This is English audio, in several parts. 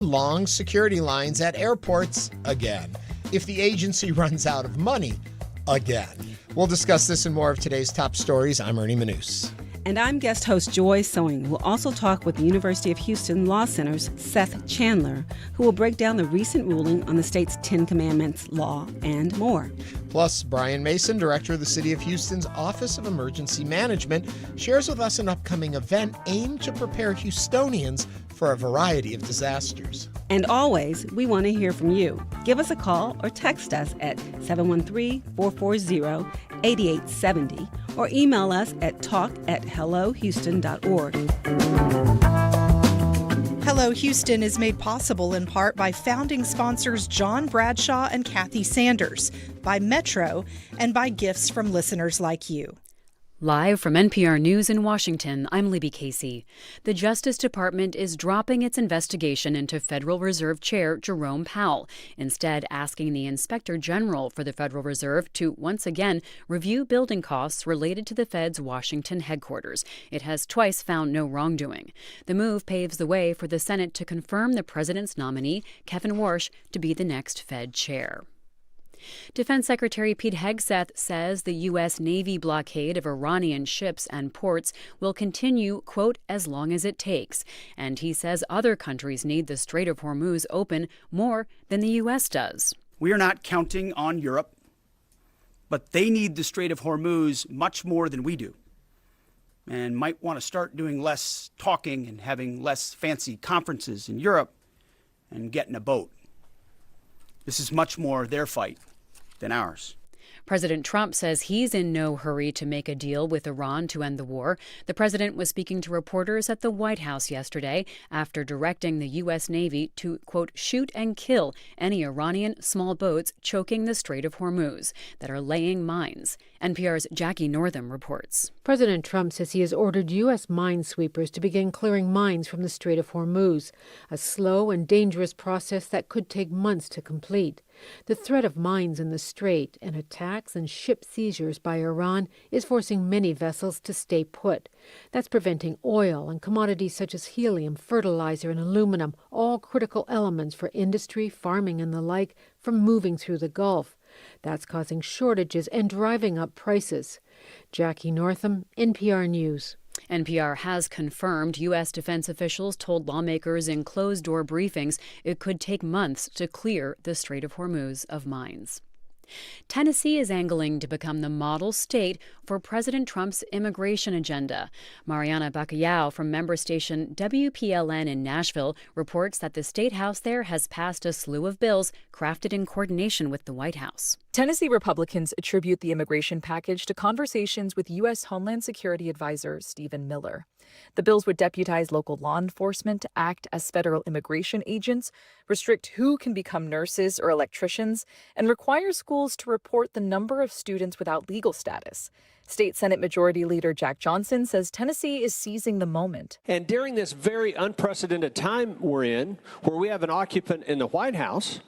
Long security lines at airports again, if the agency runs out of money again. We'll discuss this and more of today's top stories. I'm Ernie Manouse. And I'm guest host Joy Sewing. We'll also talk with the University of Houston Law Center's Seth Chandler, who will break down the recent ruling on the state's 10 Commandments law and more. Plus, Brian Mason, director of the City of Houston's Office of Emergency Management, shares with us an upcoming event aimed to prepare Houstonians for a variety of disasters. And always, we want to hear from you. Give us a call or text us at 713-440-8870 or email us at talk@hellohouston.org. Hello Houston is made possible in part by founding sponsors John Bradshaw and Kathy Sanders, by Metro, and by gifts from listeners like you. Live from NPR News in Washington, I'm Libby Casey. The Justice Department is dropping its investigation into Federal Reserve Chair Jerome Powell, instead asking the Inspector General for the Federal Reserve to once again review building costs related to the Fed's Washington headquarters. It has twice found no wrongdoing. The move paves the way for the Senate to confirm the president's nominee, Kevin Warsh, to be the next Fed chair. Defense Secretary Pete Hegseth says the U.S. Navy blockade of Iranian ships and ports will continue, quote, as long as it takes. And he says other countries need the Strait of Hormuz open more than the U.S. does. We are not counting on Europe, but they need the Strait of Hormuz much more than we do, and might want to start doing less talking and having less fancy conferences in Europe and get in a boat. This is much more their fight than ours. President Trump says he's in no hurry to make a deal with Iran to end the war. The president was speaking to reporters at the White House yesterday after directing the U.S. Navy to, quote, shoot and kill any Iranian small boats choking the Strait of Hormuz that are laying mines. NPR's Jackie Northam reports. President Trump says he has ordered U.S. minesweepers to begin clearing mines from the Strait of Hormuz, a slow and dangerous process that could take months to complete. The threat of mines in the strait and attacks and ship seizures by Iran is forcing many vessels to stay put. That's preventing oil and commodities such as helium, fertilizer, and aluminum, all critical elements for industry, farming, and the like, from moving through the Gulf. That's causing shortages and driving up prices. Jackie Northam, NPR News. NPR has confirmed U.S. defense officials told lawmakers in closed-door briefings it could take months to clear the Strait of Hormuz of mines. Tennessee is angling to become the model state for President Trump's immigration agenda. Mariana Bacallao from member station WPLN in Nashville reports that the state house there has passed a slew of bills crafted in coordination with the White House. Tennessee Republicans attribute the immigration package to conversations with U.S. Homeland Security advisor Stephen Miller. The bills would deputize local law enforcement to act as federal immigration agents, restrict who can become nurses or electricians, and require schools to report the number of students without legal status. State Senate Majority Leader Jack Johnson says Tennessee is seizing the moment. And during this very unprecedented time we're in, where we have an occupant in the White House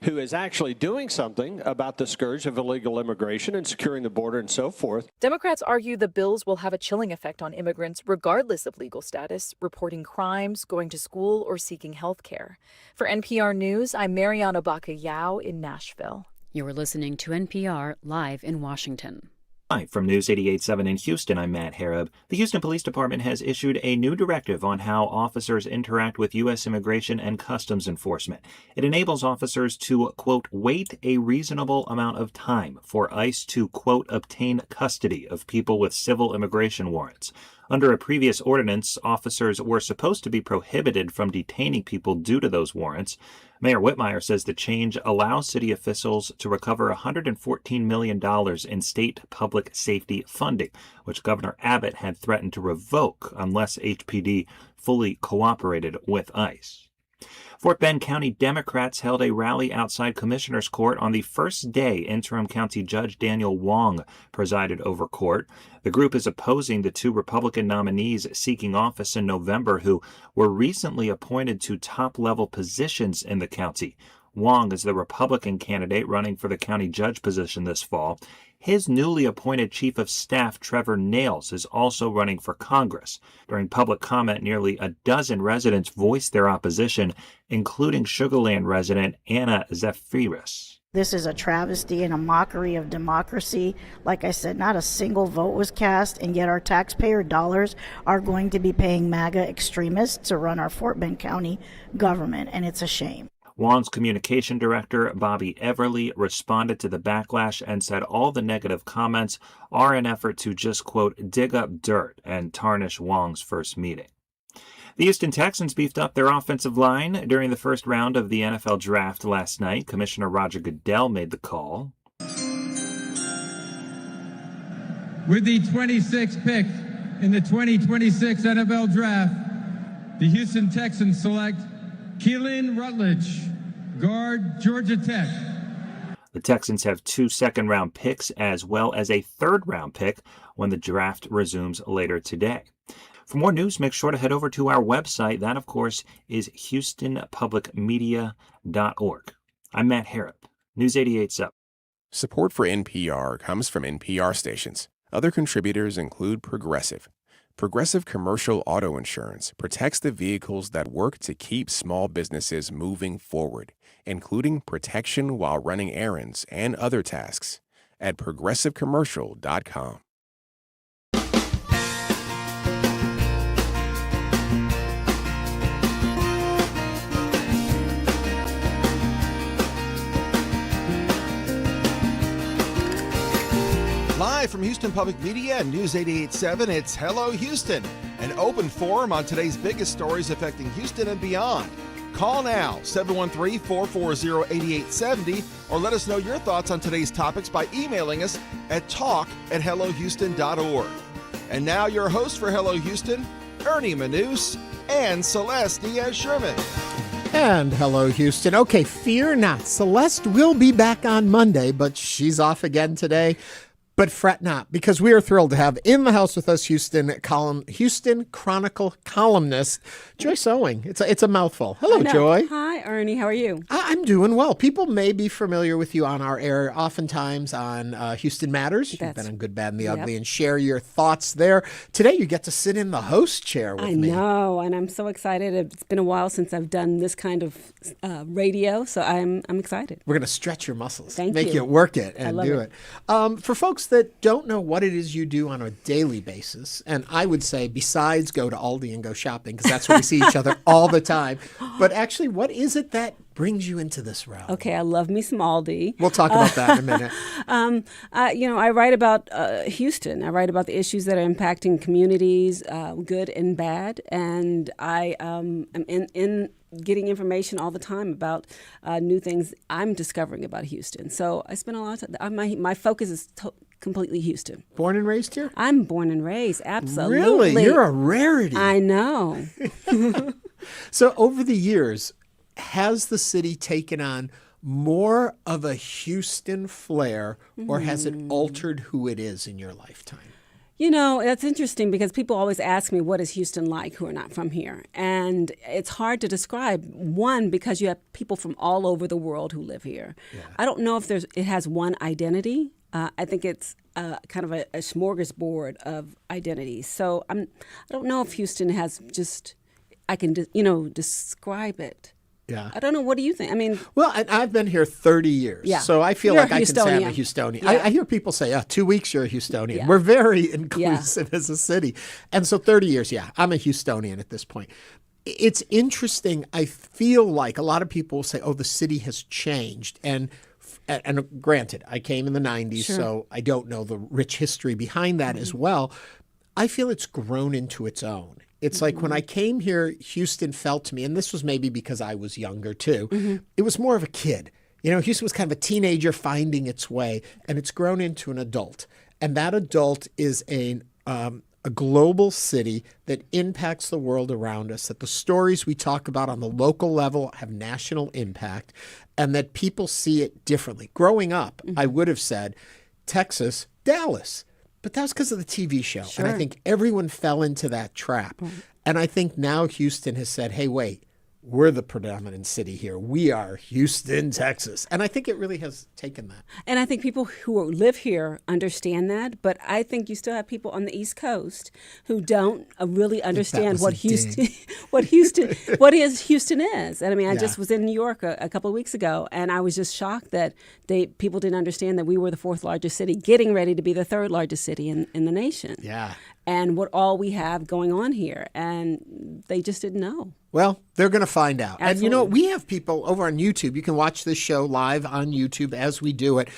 who is actually doing something about the scourge of illegal immigration and securing the border and so forth. Democrats argue the bills will have a chilling effect on immigrants regardless of legal status, reporting crimes, going to school, or seeking health care. For NPR News, I'm Mariana Bacallao in Nashville. You're listening to NPR live in Washington. Hi, from News 88.7 in Houston, I'm Matt Harab. The Houston Police Department has issued a new directive on how officers interact with U.S. Immigration and Customs Enforcement. It enables officers to, quote, wait a reasonable amount of time for ICE to, quote, obtain custody of people with civil immigration warrants. Under a previous ordinance, officers were supposed to be prohibited from detaining people due to those warrants. Mayor Whitmire says the change allows city officials to recover $114 million in state public safety funding, which Governor Abbott had threatened to revoke unless HPD fully cooperated with ICE. Fort Bend County Democrats held a rally outside Commissioner's Court on the first day interim county judge Daniel Wong presided over court. The group is opposing the two Republican nominees seeking office in November who were recently appointed to top-level positions in the county. Wong is the Republican candidate running for the county judge position this fall. His newly appointed chief of staff, Trevor Nails, is also running for Congress. During public comment, nearly a dozen residents voiced their opposition, including Sugar Land resident Anna Zephyris. This is a travesty and a mockery of democracy. Like I said, not a single vote was cast, and yet our taxpayer dollars are going to be paying MAGA extremists to run our Fort Bend County government, and it's a shame. Wong's communication director, Bobby Everly, responded to the backlash and said all the negative comments are an effort to just, quote, dig up dirt and tarnish Wong's first meeting. The Houston Texans beefed up their offensive line during the first round of the NFL draft last night. Commissioner Roger Goodell made the call. With the 26th pick in the 2026 NFL draft, the Houston Texans select Keelan Rutledge, guard, Georgia Tech. The Texans have 2 second-round picks as well as a third-round pick when the draft resumes later today. For more news, make sure to head over to our website. That, of course, is houstonpublicmedia.org. I'm Matt Harrop, News 88.7. Support for NPR comes from NPR stations. Other contributors include Progressive. Progressive Commercial Auto Insurance protects the vehicles that work to keep small businesses moving forward, including protection while running errands and other tasks at progressivecommercial.com. Live from Houston Public Media and News 88.7, it's Hello Houston, an open forum on today's biggest stories affecting Houston and beyond. Call now, 713-440-8870, or let us know your thoughts on today's topics by emailing us at talk@hellohouston.org. And now your hosts for Hello Houston, Ernie Manouse and Celeste Diaz-Sherman. And hello, Houston. Okay, fear not. Celeste will be back on Monday, but she's off again today. But fret not, because we are thrilled to have in the house with us Houston Chronicle columnist Joy Sewing. It's a mouthful. Hello, Joy. Hi, Ernie. How are you? I'm doing well. People may be familiar with you on our air, oftentimes on Houston Matters. You've been on Good, Bad, and the Ugly, and share your thoughts there. Today, you get to sit in the host chair with me. I know, and I'm so excited. It's been a while since I've done this kind of radio, so I'm excited. We're going to stretch your muscles. Make you work it and do it. For folks that don't know what it is you do on a daily basis, and I would say besides go to Aldi and go shopping, because that's where we see each other all the time, but actually, what is it that brings you into this realm? Okay, I love me some Aldi. We'll talk about that in a minute. I write about Houston. I write about the issues that are impacting communities, good and bad, and I am in getting information all the time about new things I'm discovering about Houston. So I spend a lot of time. My focus is completely Houston. Born and raised here? I'm born and raised, absolutely. Really? You're a rarity. I know. So over the years, has the city taken on more of a Houston flair, or has it altered who it is in your lifetime? You know, that's interesting because people always ask me, what is Houston like who are not from here? And it's hard to describe. One, because you have people from all over the world who live here. Yeah. I don't know if it has one identity. I think it's kind of a smorgasbord of identities. So I don't know if Houston has just, I can, describe it. Yeah. I don't know. What do you think? I mean, well, I've been here 30 years, so I feel like I can say I'm a Houstonian. Yeah. I hear people say, 2 weeks, you're a Houstonian. Yeah. We're very inclusive as a city. And so 30 years, I'm a Houstonian at this point. It's interesting. I feel like a lot of people say, the city has changed. And granted, I came in the 90s, so I don't know the rich history behind that as well. I feel it's grown into its own. It's like when I came here, Houston felt to me, and this was maybe because I was younger too, it was more of a kid. Houston was kind of a teenager finding its way, and it's grown into an adult. And that adult is a global city that impacts the world around us, that the stories we talk about on the local level have national impact, and that people see it differently. Growing up, I would have said Texas, Dallas. But that was because of the TV show. Sure. And I think everyone fell into that trap. And I think now Houston has said, hey, wait, we're the predominant city here. We are Houston, Texas. And I think it really has taken that. And I think people who live here understand that, but I think you still have people on the East Coast who don't really understand what Houston is. And I mean, I just was in New York a couple of weeks ago, and I was just shocked that people didn't understand that we were the fourth largest city, getting ready to be the third largest city in the nation. Yeah. And what all we have going on here, and they just didn't know. Well, they're going to find out. Absolutely. And, you know, we have people over on YouTube. You can watch this show live on YouTube as we do it.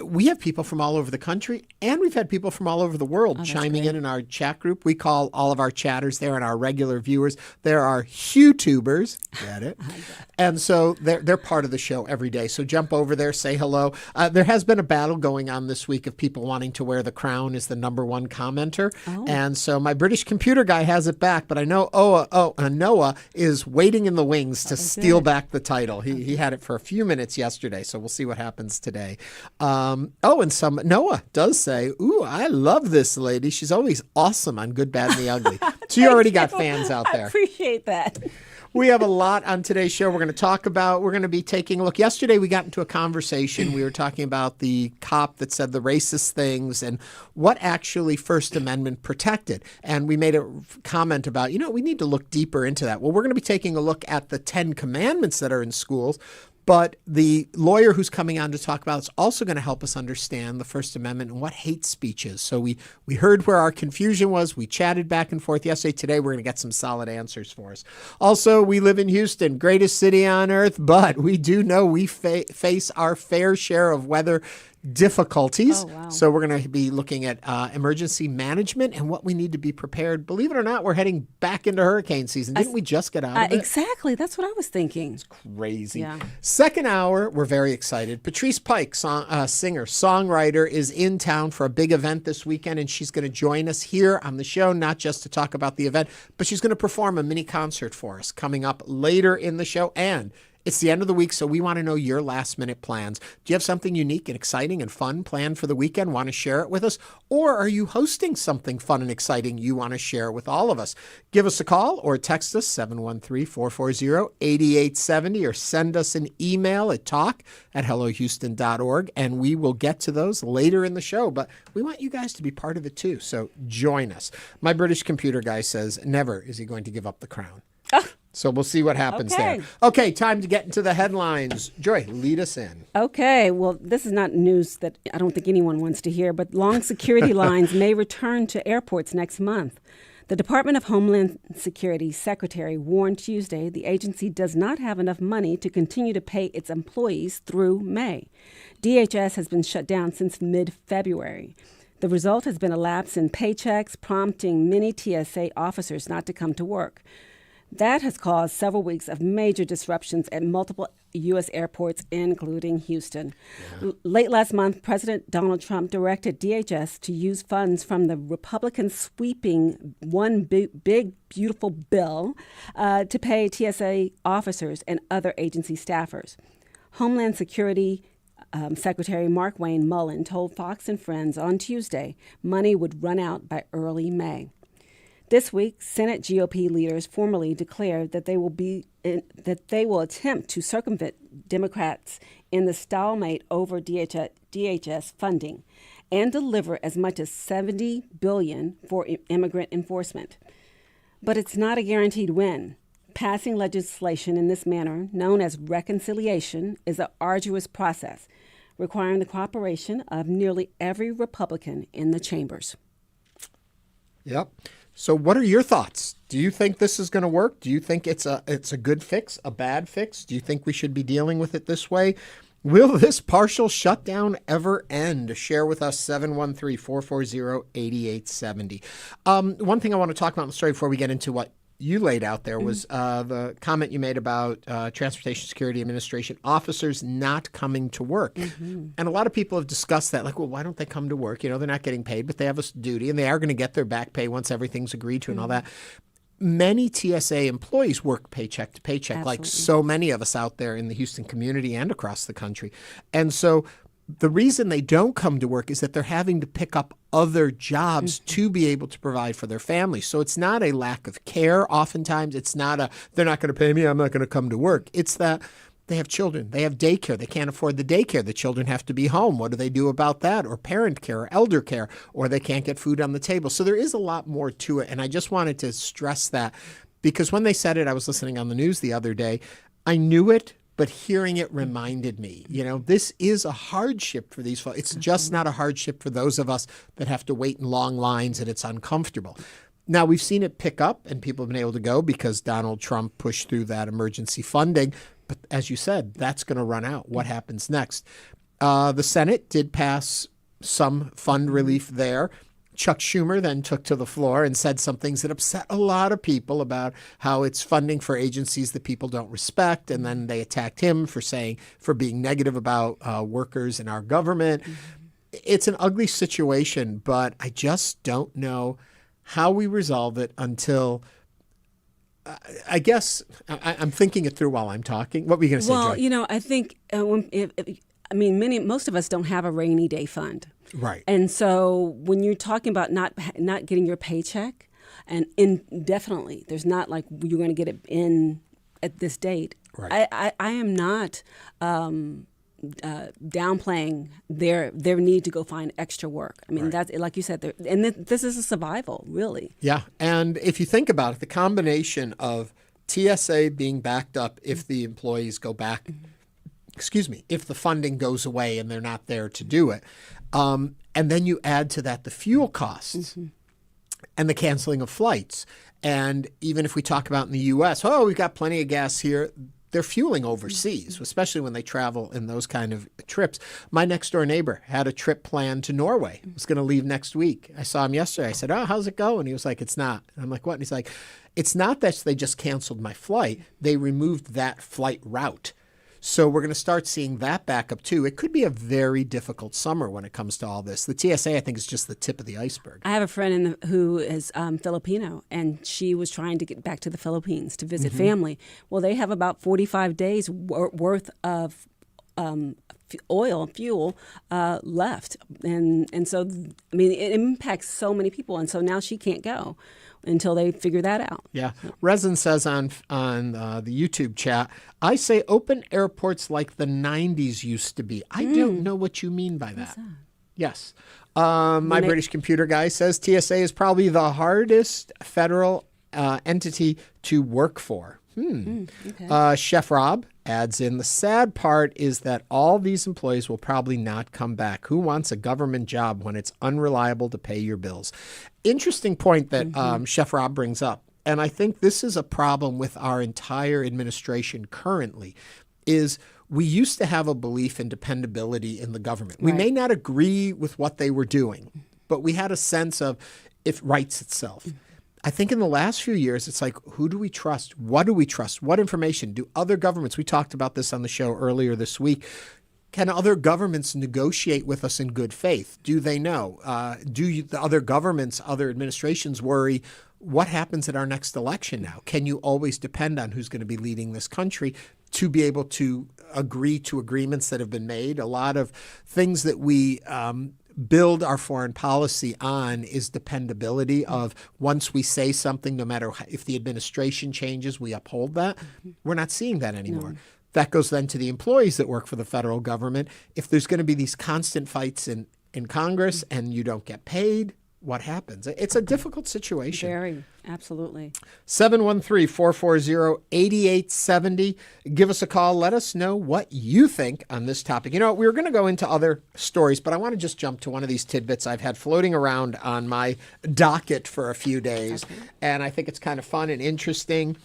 We have people from all over the country, and we've had people from all over the world chiming in our chat group. We call all of our chatters there and our regular viewers, there are HuTubers. Get it? And so they're part of the show every day. So jump over there, say hello. There has been a battle going on this week of people wanting to wear the crown as the #1 commenter. Oh. And so my British computer guy has it back, but I know Noah is waiting in the wings to steal back the title. He had it for a few minutes yesterday, so we'll see what happens today. And Noah does say, "Ooh, I love this lady. She's always awesome on Good, Bad, and the Ugly." So you already got fans out there. I appreciate that. We have a lot on today's show we're going to talk about. We're going to be taking a look. Yesterday, we got into a conversation. We were talking about the cop that said the racist things and what actually First Amendment protected. And we made a comment about, we need to look deeper into that. Well, we're going to be taking a look at the 10 commandments that are in schools. But the lawyer who's coming on to talk about it's also going to help us understand the First Amendment and what hate speech is. So we heard where our confusion was. We chatted back and forth yesterday. Today, we're going to get some solid answers for us. Also, we live in Houston, greatest city on earth, but we do know we face our fair share of weather difficulties. Oh, wow. So we're going to be looking at emergency management and what we need to be prepared. Believe it or not, we're heading back into hurricane season. Didn't we just get out of it? Exactly. That's what I was thinking. It's crazy. Yeah. Second hour, we're very excited. Patrice Pike, singer, songwriter, is in town for a big event this weekend, and she's going to join us here on the show, not just to talk about the event, but she's going to perform a mini concert for us coming up later in the show. And it's the end of the week, so we want to know your last-minute plans. Do you have something unique and exciting and fun planned for the weekend? Want to share it with us? Or are you hosting something fun and exciting you want to share with all of us? Give us a call or text us, 713-440-8870, or send us an email at talk@hellohouston.org, and we will get to those later in the show. But we want you guys to be part of it, too, so join us. My British computer guy says never is he going to give up the crown. So we'll see what happens there. Okay, time to get into the headlines. Joy, lead us in. Okay, well, this is not news that I don't think anyone wants to hear, but long security lines may return to airports next month. The Department of Homeland Security Secretary warned Tuesday the agency does not have enough money to continue to pay its employees through May. DHS has been shut down since mid-February. The result has been a lapse in paychecks, prompting many TSA officers not to come to work. That has caused several weeks of major disruptions at multiple U.S. airports, including Houston. Yeah. Late last month, President Donald Trump directed DHS to use funds from the Republican sweeping One Big Beautiful Bill to pay TSA officers and other agency staffers. Homeland Security Secretary Markwayne Mullin told Fox and Friends on Tuesday money would run out by early May. This week, Senate GOP leaders formally declared that they will attempt to circumvent Democrats in the stalemate over DHS funding and deliver as much as $70 billion for immigrant enforcement. But it's not a guaranteed win. Passing legislation in this manner, known as reconciliation, is an arduous process, requiring the cooperation of nearly every Republican in the chambers. Yep. So what are your thoughts? Do you think this is going to work? Do you think it's a good fix, a bad fix? Do you think we should be dealing with it this way? Will this partial shutdown ever end? Share with us, 713-440-8870. One thing I want to talk about in the story before we get into what you laid out there was the comment you made about Transportation Security Administration officers not coming to work. Mm-hmm. And a lot of people have discussed that, like, well, why don't they come to work? They're not getting paid, but they have a duty, and they are going to get their back pay once everything's agreed to and all that. Many TSA employees work paycheck to paycheck, Absolutely. Like so many of us out there in the Houston community and across the country. And so The reason they don't come to work is that they're having to pick up other jobs to be able to provide for their families. So it's not a lack of care. Oftentimes, it's not they're not going to pay me, I'm not going to come to work. It's that they have children. They have daycare. They can't afford the daycare. The children have to be home. What do they do about that? Or parent care or elder care, or they can't get food on the table. So there is a lot more to it. And I just wanted to stress that because when they said it, I was listening on the news the other day. I knew it, but hearing it reminded me, this is a hardship for these folks. It's just not a hardship for those of us that have to wait in long lines and it's uncomfortable. Now, we've seen it pick up and people have been able to go because Donald Trump pushed through that emergency funding. But as you said, that's going to run out. What happens next? The Senate did pass some fund relief there. Chuck Schumer then took to the floor and said some things that upset a lot of people about how it's funding for agencies that people don't respect. And then they attacked him for being negative about workers in our government. It's an ugly situation, but I just don't know how we resolve it until I guess I'm thinking it through while I'm talking. What were you going to say, Joy? Well, I think most of us don't have a rainy day fund. Right. And so when you're talking about not getting your paycheck and indefinitely, there's not like you're going to get it in at this date. Right. I am not downplaying their need to go find extra work. I mean, that's like you said, and this is a survival, really. Yeah. And if you think about it, the combination of TSA being backed up if the employees go back, if the funding goes away and they're not there to do it. And then you add to that the fuel costs and the canceling of flights. And even if we talk about in the U.S., we've got plenty of gas here. They're fueling overseas, especially when they travel in those kind of trips. My next door neighbor had a trip planned to Norway. He was going to leave next week. I saw him yesterday. I said, how's it going? He was like, it's not. And I'm like, what? And he's like, it's not that they just canceled my flight. They removed that flight route. So we're going to start seeing that back up too. It could be a very difficult summer when it comes to all this. The TSA, I think, is just the tip of the iceberg. I have a friend who is Filipino, and she was trying to get back to the Philippines to visit family. Well, they have about 45 days worth of fuel left. And so, I mean, it impacts so many people. And so now she can't go until they figure that out. Yeah. Resin says on the YouTube chat, I say open airports like the 90s used to be. I don't know what you mean by that. Yes. My British computer guy says TSA is probably the hardest federal entity to work for. Okay. Chef Rob adds in, the sad part is that all these employees will probably not come back. Who wants a government job when it's unreliable to pay your bills? Interesting point that Chef Rob brings up. And I think this is a problem with our entire administration currently, is we used to have a belief in dependability in the government. We may not agree with what they were doing, but we had a sense of it writes itself. I think in the last few years, it's like, who do we trust? What do we trust? What information do other governments? We talked about this on the show earlier this week. Can other governments negotiate with us in good faith? Do they know? Do the other governments, other administrations worry what happens at our next election now? Can you always depend on who's going to be leading this country to be able to agree to agreements that have been made? A lot of things that we build our foreign policy on is dependability of once we say something, no matter if the administration changes, we uphold that. We're not seeing that anymore. No. That goes then to the employees that work for the federal government. If there's going to be these constant fights in Congress and you don't get paid, what happens? It's a difficult situation. Very, absolutely. 713-440-8870. Give us a call. Let us know what you think on this topic. You know, we were going to go into other stories, but I want to just jump to one of these tidbits I've had floating around on my docket for a few days. Okay. And I think it's kind of fun and interesting.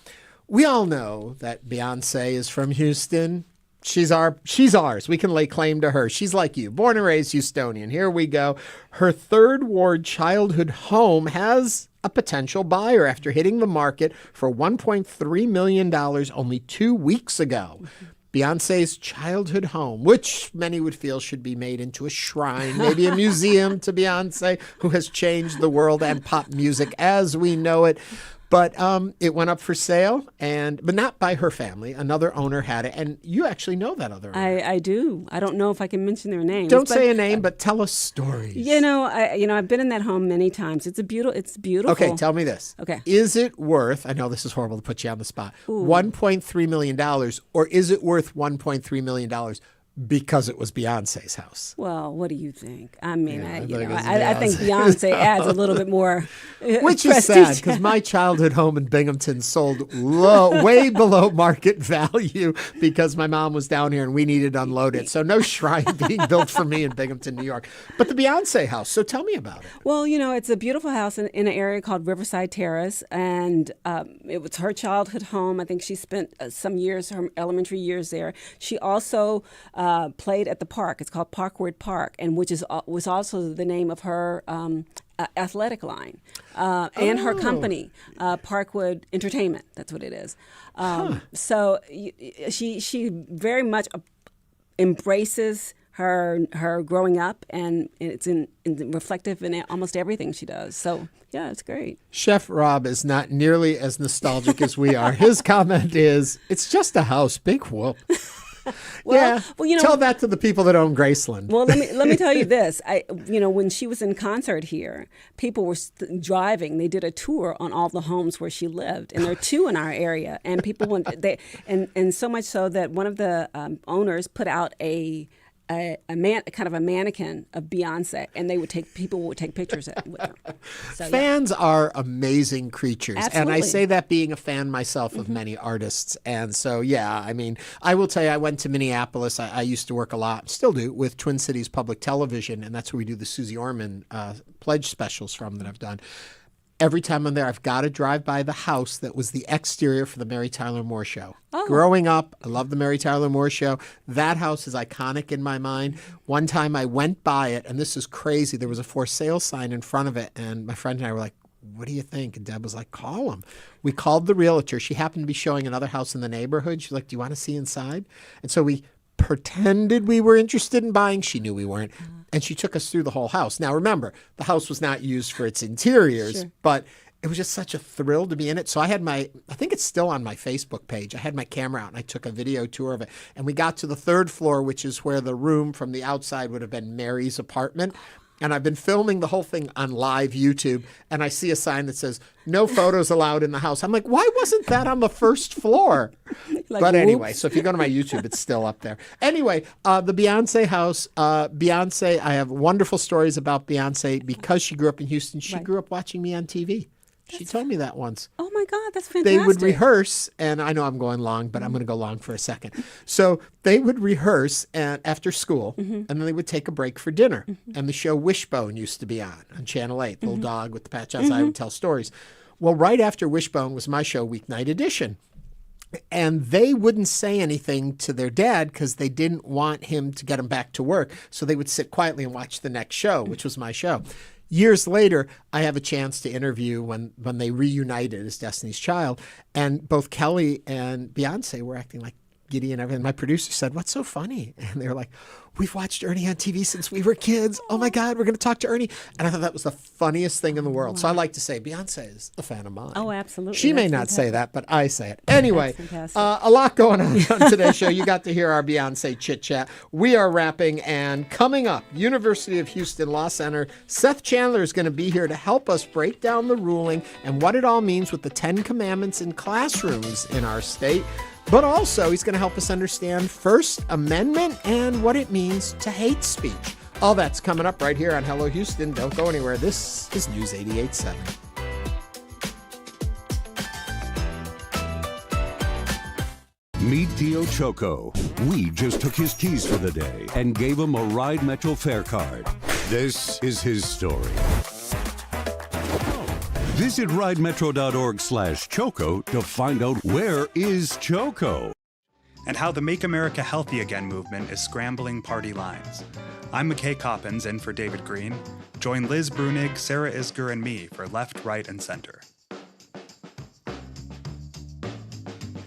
We all know that Beyonce is from Houston. She's ours. We can lay claim to her. She's like you, born and raised Houstonian. Here we go. Her Third Ward childhood home has a potential buyer after hitting the market for $1.3 million only 2 weeks ago. Beyonce's childhood home, which many would feel should be made into a shrine, maybe a museum to Beyonce, who has changed the world and pop music as we know it. But it went up for sale, but not by her family. Another owner had it, and you actually know that other owner. I do. I don't know if I can mention their names. Don't say a name, but tell us stories. I've been in that home many times. It's beautiful. Okay, tell me this. Okay. Is it worth, I know this is horrible to put you on the spot, $1.3 million, or is it worth $1.3 million because it was Beyonce's house? Well, what do you think? I mean, I think Beyonce adds a little bit more Which prestige. is sad, because my childhood home in Binghamton sold way below market value because my mom was down here and we needed to unload it. So no shrine being built for me in Binghamton, New York. But the Beyonce house, so tell me about it. Well, it's a beautiful house in an area called Riverside Terrace, and it was her childhood home. I think she spent some years, her elementary years there. She also played at the park. It's called Parkwood Park, and which was also the name of her athletic line and her company, Parkwood Entertainment. That's what it is. So she very much embraces her growing up, and it's reflective in almost everything she does. So yeah, it's great. Chef Rob is not nearly as nostalgic as we are. His comment is, "It's just a house, big whoop." Well, tell that to the people that own Graceland. Well, let me tell you this. When she was in concert here, people were driving. They did a tour on all the homes where she lived, and there are 2 in our area. And people went. And so much so that one of the owners put out a mannequin of Beyonce, and people would take pictures with her. So, Fans are amazing creatures. Absolutely. And I say that being a fan myself of many artists. And so, I will tell you, I went to Minneapolis. I used to work a lot, still do, with Twin Cities Public Television, and that's where we do the Susie Orman pledge specials from that I've done. Every time I'm there, I've got to drive by the house that was the exterior for the Mary Tyler Moore Show. Oh. Growing up, I love the Mary Tyler Moore Show. That house is iconic in my mind. One time I went by it, and this is crazy. There was a for sale sign in front of it, and my friend and I were like, "What do you think?" And Deb was like, "Call him." We called the realtor. She happened to be showing another house in the neighborhood. She's like, "Do you want to see inside?" And so we pretended we were interested in buying. She knew we weren't. And she took us through the whole house. Now, remember, the house was not used for its interiors, but it was just such a thrill to be in it. So I think it's still on my Facebook page. I had my camera out and I took a video tour of it. And we got to the 3rd floor, which is where the room from the outside would have been Mary's apartment. And I've been filming the whole thing on live YouTube, and I see a sign that says, "No photos allowed in the house." I'm like, why wasn't that on the 1st floor? But anyway, so if you go to my YouTube, it's still up there. Anyway, the Beyonce house, Beyonce, I have wonderful stories about Beyonce because she grew up in Houston. She grew up watching me on TV. She told me that once. Oh my God, that's fantastic. They would rehearse, and I know I'm going long, but I'm going to go long for a second. So they would rehearse after school, and then they would take a break for dinner. And the show Wishbone used to be on Channel 8, Little Dog with the patch outside would tell stories. Well, right after Wishbone was my show, Weeknight Edition. And they wouldn't say anything to their dad because they didn't want him to get him back to work. So they would sit quietly and watch the next show, which was my show. Years later, I have a chance to interview when they reunited as Destiny's Child, and both Kelly and Beyonce were acting like giddy and everything. My producer said, "What's so funny?" And they were like, "We've watched Ernie on TV since we were kids. Oh my God, we're going to talk to Ernie." And I thought that was the funniest thing in the world. Wow. So I like to say Beyonce is a fan of mine. Oh, absolutely. She may not say that, but I say it. Anyway, a lot going on today's show. You got to hear our Beyonce chit chat. We are wrapping, and coming up, University of Houston Law Center, Seth Chandler is going to be here to help us break down the ruling and what it all means with the 10 Commandments in classrooms in our state. But also, he's going to help us understand First Amendment and what it means to hate speech. All that's coming up right here on Hello Houston. Don't go anywhere. This is News 88.7. Meet Tio Choco. We just took his keys for the day and gave him a Ride Metro fare card. This is his story. Visit ridemetro.org/Choco to find out where is Choco. And how the Make America Healthy Again movement is scrambling party lines. I'm McKay Coppins in for David Green. Join Liz Brunig, Sarah Isger, and me for Left, Right, and Center.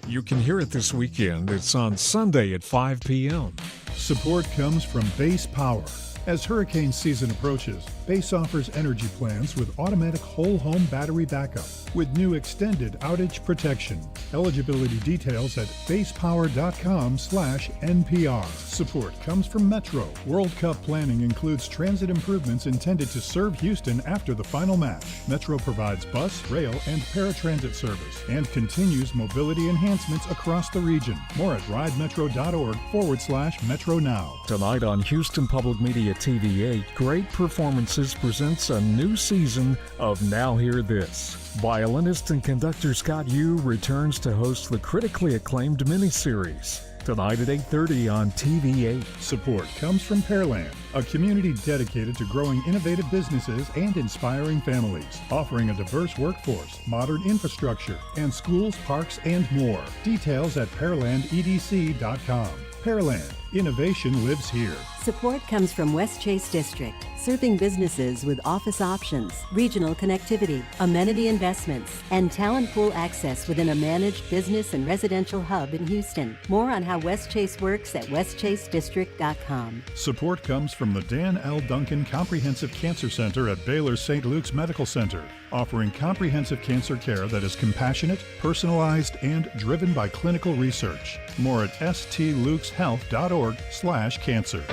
You can hear it this weekend. It's on Sunday at 5 p.m. Support comes from Base Power. As hurricane season approaches, Base offers energy plans with automatic whole home battery backup with new extended outage protection. Eligibility details at basepower.com/NPR. Support comes from Metro. World Cup planning includes transit improvements intended to serve Houston after the final match. Metro provides bus, rail, and paratransit service and continues mobility enhancements across the region. More at ridemetro.org/Metro Now. Tonight on Houston Public Media TV8, Great Performances presents a new season of Now Hear This. Violinist and conductor Scott Yu returns to host the critically acclaimed miniseries. Tonight at 8:30 on TV8. Support comes from Pearland, a community dedicated to growing innovative businesses and inspiring families, offering a diverse workforce, modern infrastructure, and schools, parks, and more. Details at pearlandedc.com. Pearland, innovation lives here. Support comes from West Chase District, serving businesses with office options, regional connectivity, amenity investments, and talent pool access within a managed business and residential hub in Houston. More on how West Chase works at westchasedistrict.com. Support comes from the Dan L. Duncan Comprehensive Cancer Center at Baylor St. Luke's Medical Center, offering comprehensive cancer care that is compassionate, personalized, and driven by clinical research. More at stlukeshealth.org/cancer.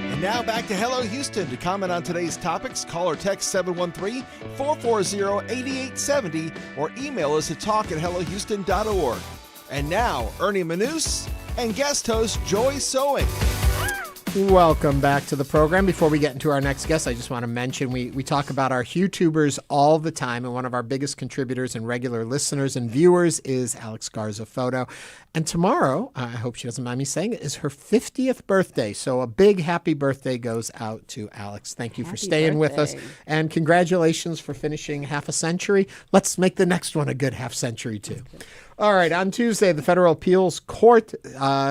And now back to Hello Houston. To comment on today's topics, call or text 713-440-8870 or email us at talk@hellohouston.org. And now, Ernie Manouse and guest host Joy Sewing. Welcome back to the program. Before we get into our next guest, I just want to mention we talk about our HuTubers all the time, and one of our biggest contributors and regular listeners and viewers is Alex Garza Photo. And tomorrow, I hope she doesn't mind me saying it, is her 50th birthday. So a big happy birthday goes out to Alex. Thank you for staying with us. And congratulations for finishing half a century. Let's make the next one a good half century, too. All right. On Tuesday, the Federal Appeals Court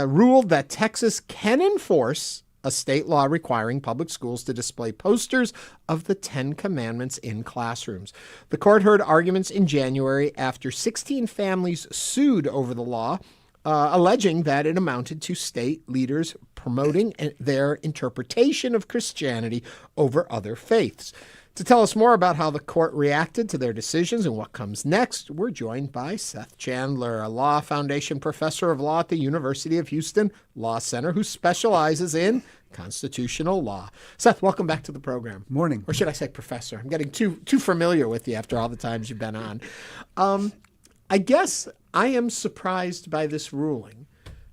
ruled that Texas can enforce a state law requiring public schools to display posters of the 10 Commandments in classrooms. The court heard arguments in January after 16 families sued over the law, alleging that it amounted to state leaders promoting their interpretation of Christianity over other faiths. To tell us more about how the court reacted to their decisions and what comes next, we're joined by Seth Chandler, a Law Foundation professor of law at the University of Houston Law Center, who specializes in constitutional law. Seth, welcome back to the program. Morning. Or should I say professor? I'm getting too familiar with you after all the times you've been on. I guess I am surprised by this ruling.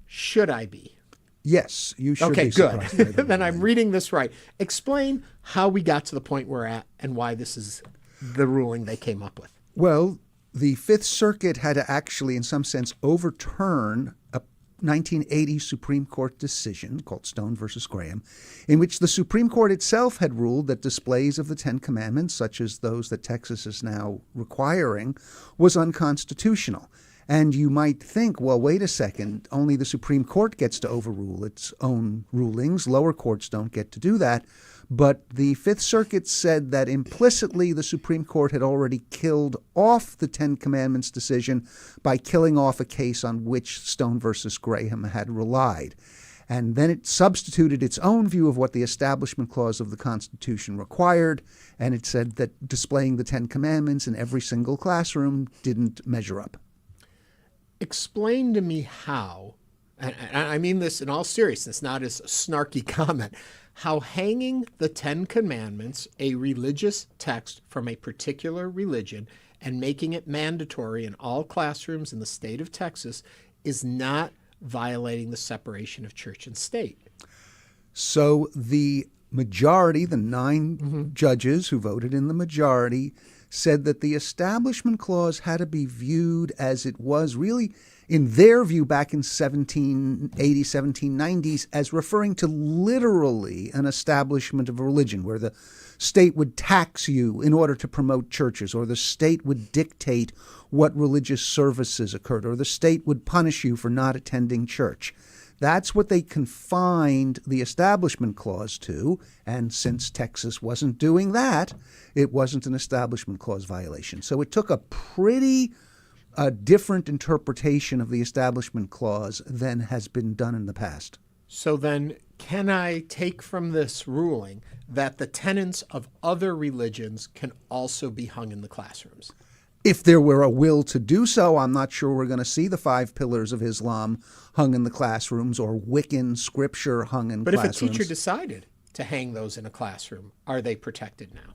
Should I be? Yes, you should be surprised. Okay, good. Then I'm reading this right. Explain how we got to the point we're at and why this is the ruling they came up with. Well, the Fifth Circuit had to actually, in some sense, overturn a 1980 Supreme Court decision called Stone versus Graham, in which the Supreme Court itself had ruled that displays of the 10 Commandments, such as those that Texas is now requiring, was unconstitutional. And you might think, well, wait a second, only the Supreme Court gets to overrule its own rulings. Lower courts don't get to do that. But the Fifth Circuit said that implicitly the Supreme Court had already killed off the 10 Commandments decision by killing off a case on which Stone versus Graham had relied. And then it substituted its own view of what the Establishment Clause of the Constitution required, and it said that displaying the 10 Commandments in every single classroom didn't measure up. Explain to me how, and I mean this in all seriousness, not as a snarky comment, how hanging the 10 Commandments, a religious text from a particular religion, and making it mandatory in all classrooms in the state of Texas is not violating the separation of church and state. So the majority, the 9 judges who voted in the majority, said that the Establishment Clause had to be viewed as it was really, in their view back in 1780s, 1790s, as referring to literally an establishment of a religion where the state would tax you in order to promote churches, or the state would dictate what religious services occurred, or the state would punish you for not attending church. That's what they confined the Establishment Clause to, and since Texas wasn't doing that, it wasn't an Establishment Clause violation. So it took a pretty different interpretation of the Establishment Clause than has been done in the past. So then, can I take from this ruling that the tenets of other religions can also be hung in the classrooms? If there were a will to do so, I'm not sure we're going to see the 5 pillars of Islam hung in the classrooms or Wiccan scripture hung in classrooms. But if a teacher decided to hang those in a classroom, are they protected now?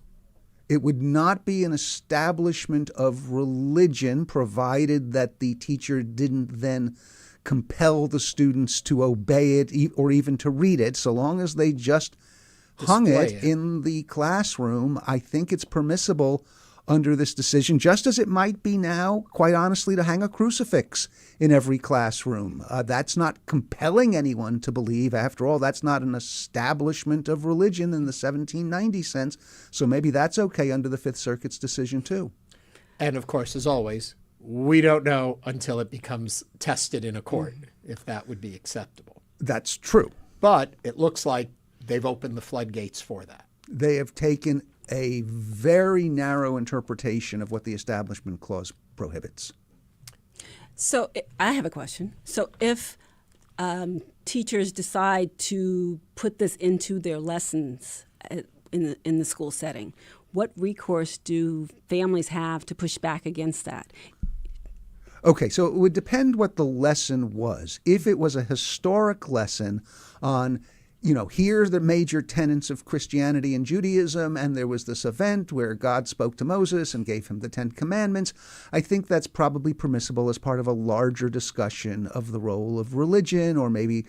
It would not be an establishment of religion, provided that the teacher didn't then compel the students to obey it or even to read it. So long as they just hung it in the classroom, I think it's permissible under this decision, just as it might be now, quite honestly, to hang a crucifix in every classroom. That's not compelling anyone to believe. After all, that's not an establishment of religion in the 1790 sense. So maybe that's okay under the Fifth Circuit's decision, too. And of course, as always, we don't know until it becomes tested in a court if that would be acceptable. That's true. But it looks like they've opened the floodgates for that. They have taken a very narrow interpretation of what the Establishment Clause prohibits. So I have a question. So if teachers decide to put this into their lessons in the school setting, what recourse do families have to push back against that? Okay, so it would depend what the lesson was. If it was a historic lesson on, here are the major tenets of Christianity and Judaism, and there was this event where God spoke to Moses and gave him the 10 Commandments, I think that's probably permissible as part of a larger discussion of the role of religion or maybe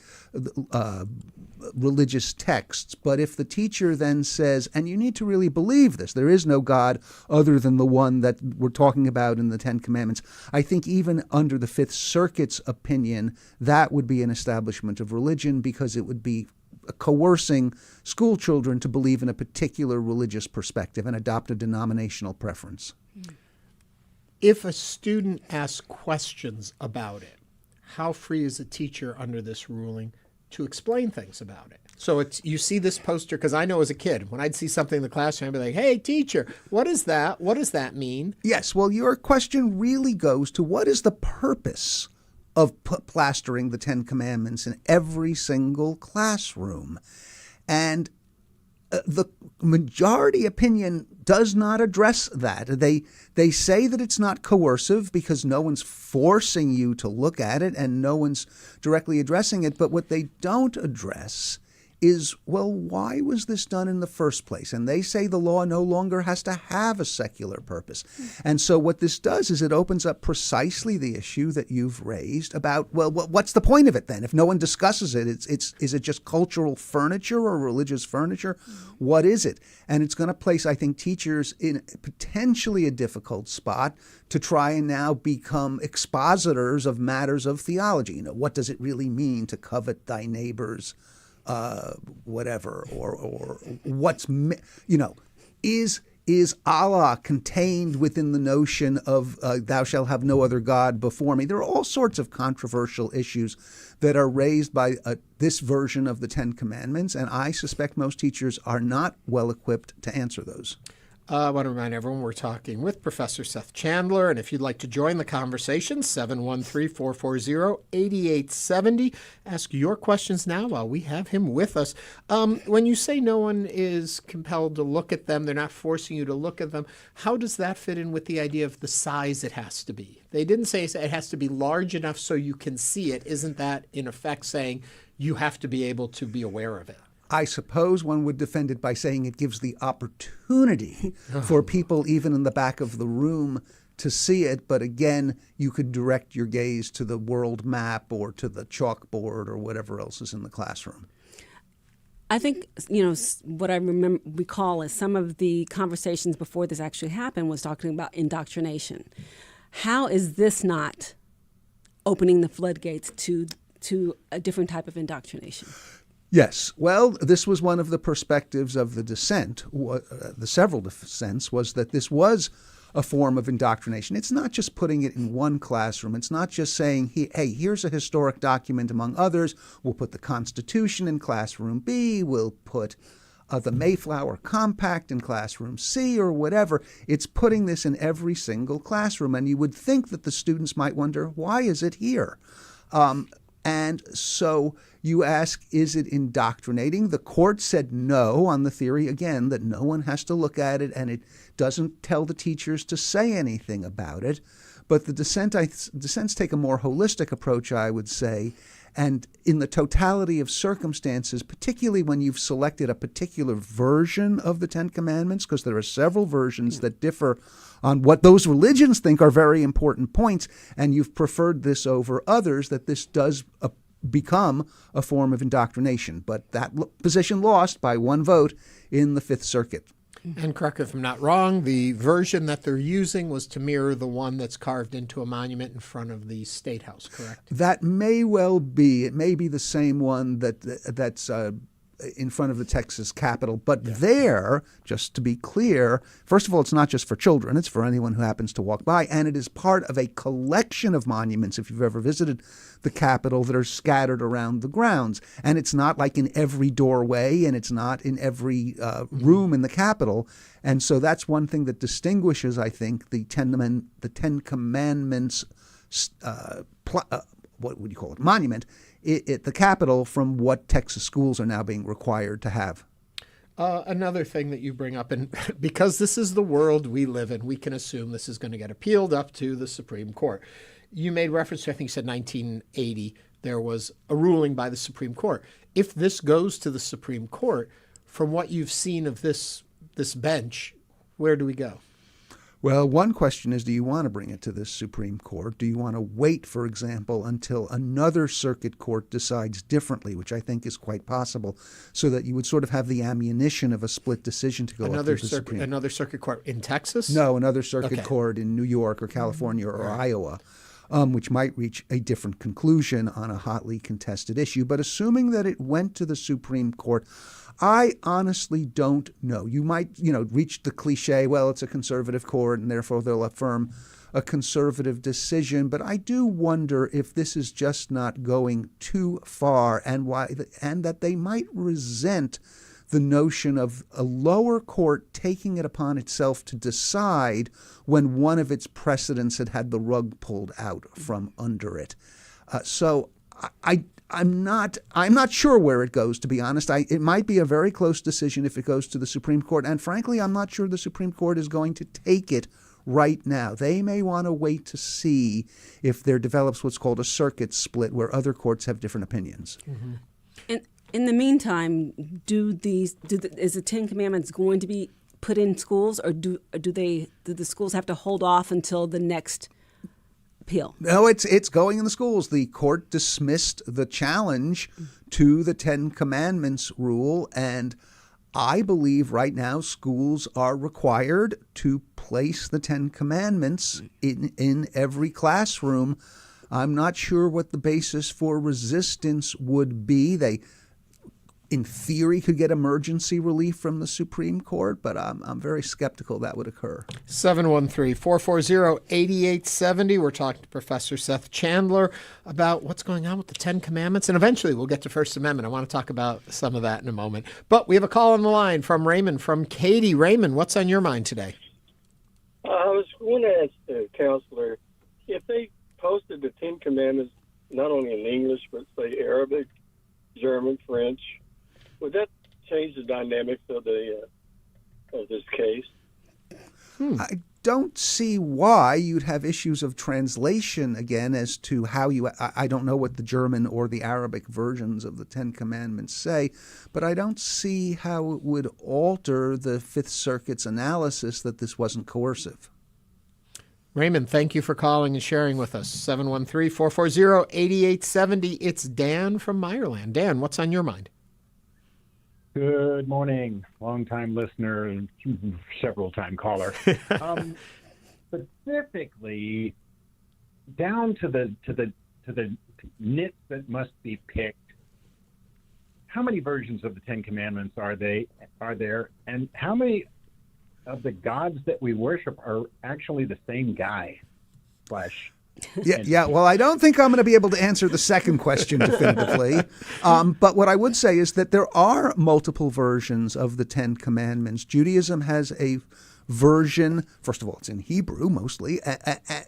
religious texts. But if the teacher then says, and you need to really believe this, there is no God other than the one that we're talking about in the 10 Commandments, I think even under the Fifth Circuit's opinion, that would be an establishment of religion because it would be coercing school children to believe in a particular religious perspective and adopt a denominational preference. If a student asks questions about it, how free is a teacher under this ruling to explain things about it? So you see this poster, because I know as a kid, when I'd see something in the classroom, I'd be like, hey, teacher, what is that? What does that mean? Yes, well, your question really goes to what is the purpose of plastering the 10 Commandments in every single classroom. And the majority opinion does not address that. They say that it's not coercive because no one's forcing you to look at it and no one's directly addressing it. But what they don't address is, well, why was this done in the first place? And they say the law no longer has to have a secular purpose. And so what this does is it opens up precisely the issue that you've raised about, well, what's the point of it then? If no one discusses it, is it just cultural furniture or religious furniture? What is it? And it's going to place, I think, teachers in potentially a difficult spot to try and now become expositors of matters of theology. What does it really mean to covet thy neighbor's whatever, or what's, is Allah contained within the notion of thou shalt have no other God before me? There are all sorts of controversial issues that are raised by this version of the 10 Commandments, and I suspect most teachers are not well equipped to answer those. I want to remind everyone we're talking with Professor Seth Chandler, and if you'd like to join the conversation, 713-440-8870. Ask your questions now while we have him with us. When you say no one is compelled to look at them, they're not forcing you to look at them, how does that fit in with the idea of the size it has to be? They didn't say it has to be large enough so you can see it. Isn't that, in effect, saying you have to be able to be aware of it? I suppose one would defend it by saying it gives the opportunity for people even in the back of the room to see it. But again, you could direct your gaze to the world map or to the chalkboard or whatever else is in the classroom. I think, what I recall is some of the conversations before this actually happened was talking about indoctrination. How is this not opening the floodgates to a different type of indoctrination? Yes. Well, this was one of the perspectives of the dissent, the several dissents, was that this was a form of indoctrination. It's not just putting it in one classroom. It's not just saying, hey, here's a historic document among others. We'll put the Constitution in classroom B. We'll put the Mayflower Compact in classroom C or whatever. It's putting this in every single classroom. And you would think that the students might wonder, why is it here? And so you ask, is it indoctrinating? The court said no on the theory, again, that no one has to look at it and it doesn't tell the teachers to say anything about it. But the dissents take a more holistic approach, I would say. And in the totality of circumstances, particularly when you've selected a particular version of the Ten Commandments, because there are several versions that differ on what those religions think are very important points, and you've preferred this over others, that this does become a form of indoctrination. But that position lost by one vote in the Fifth Circuit. And correct if I'm not wrong, the version that they're using was to mirror the one that's carved into a monument in front of the State House, correct? That may well be. It may be the same one that's in front of the Texas Capitol. But there, just to be clear, first of all, it's not just for children. It's for anyone who happens to walk by. And it is part of a collection of monuments, if you've ever visited the Capitol, that are scattered around the grounds. And it's not like in every doorway, and it's not in every room in the Capitol. And so that's one thing that distinguishes, I think, the Ten Commandments, what would you call it, monument, at the Capitol from what Texas schools are now being required to have. Another thing that you bring up, and because this is the world we live in, we can assume this is going to get appealed up to the Supreme Court. You made reference to, I think you said 1980, there was a ruling by the Supreme Court. If this goes to the Supreme Court, from what you've seen of this bench, where do we go? Well, one question is, do you want to bring it to the Supreme Court? Do you want to wait, for example, until another circuit court decides differently, which I think is quite possible, so that you would sort of have the ammunition of a split decision to go up to the Supreme Court? Another circuit court in Texas? No, another circuit court in New York or California or Iowa, which might reach a different conclusion on a hotly contested issue. But assuming that it went to the Supreme Court, I honestly don't know. You might, reach the cliche, well, it's a conservative court and therefore they'll affirm a conservative decision. But I do wonder if this is just not going too far and that they might resent the notion of a lower court taking it upon itself to decide when one of its precedents had the rug pulled out from under it. So I'm not sure where it goes, to be honest. It might be a very close decision if it goes to the Supreme Court. And frankly, I'm not sure the Supreme Court is going to take it right now. They may want to wait to see if there develops what's called a circuit split where other courts have different opinions. Mm-hmm. In the meantime, is the Ten Commandments going to be put in schools, or do the schools have to hold off until the next appeal? No, it's going in the schools. The court dismissed the challenge to the Ten Commandments rule, and I believe right now schools are required to place the Ten Commandments in every classroom. I'm not sure what the basis for resistance would be. They, in theory, could get emergency relief from the Supreme Court, but I'm very skeptical that would occur. 713-440-8870. We're talking to Professor Seth Chandler about what's going on with the Ten Commandments, and eventually we'll get to First Amendment. I want to talk about some of that in a moment. But we have a call on the line from Raymond from Katy. Raymond, what's on your mind today? I was going to ask the counselor, if they posted the Ten Commandments not only in English, but say Arabic, German, French, would that change the dynamics of this case? I don't see why you'd have issues of translation again as to how I don't know what the German or the Arabic versions of the Ten Commandments say, but I don't see how it would alter the Fifth Circuit's analysis that this wasn't coercive. Raymond, thank you for calling and sharing with us. 713-440-8870. It's Dan from Meyerland. Dan, what's on your mind? Good morning, long-time listener and several-time caller. Specifically, down to the nits that must be picked. How many versions of the Ten Commandments are there, and how many of the gods that we worship are actually the same guy? Yeah. Well, I don't think I'm going to be able to answer the second question definitively. But what I would say is that there are multiple versions of the Ten Commandments. Judaism has a version, first of all, it's in Hebrew mostly,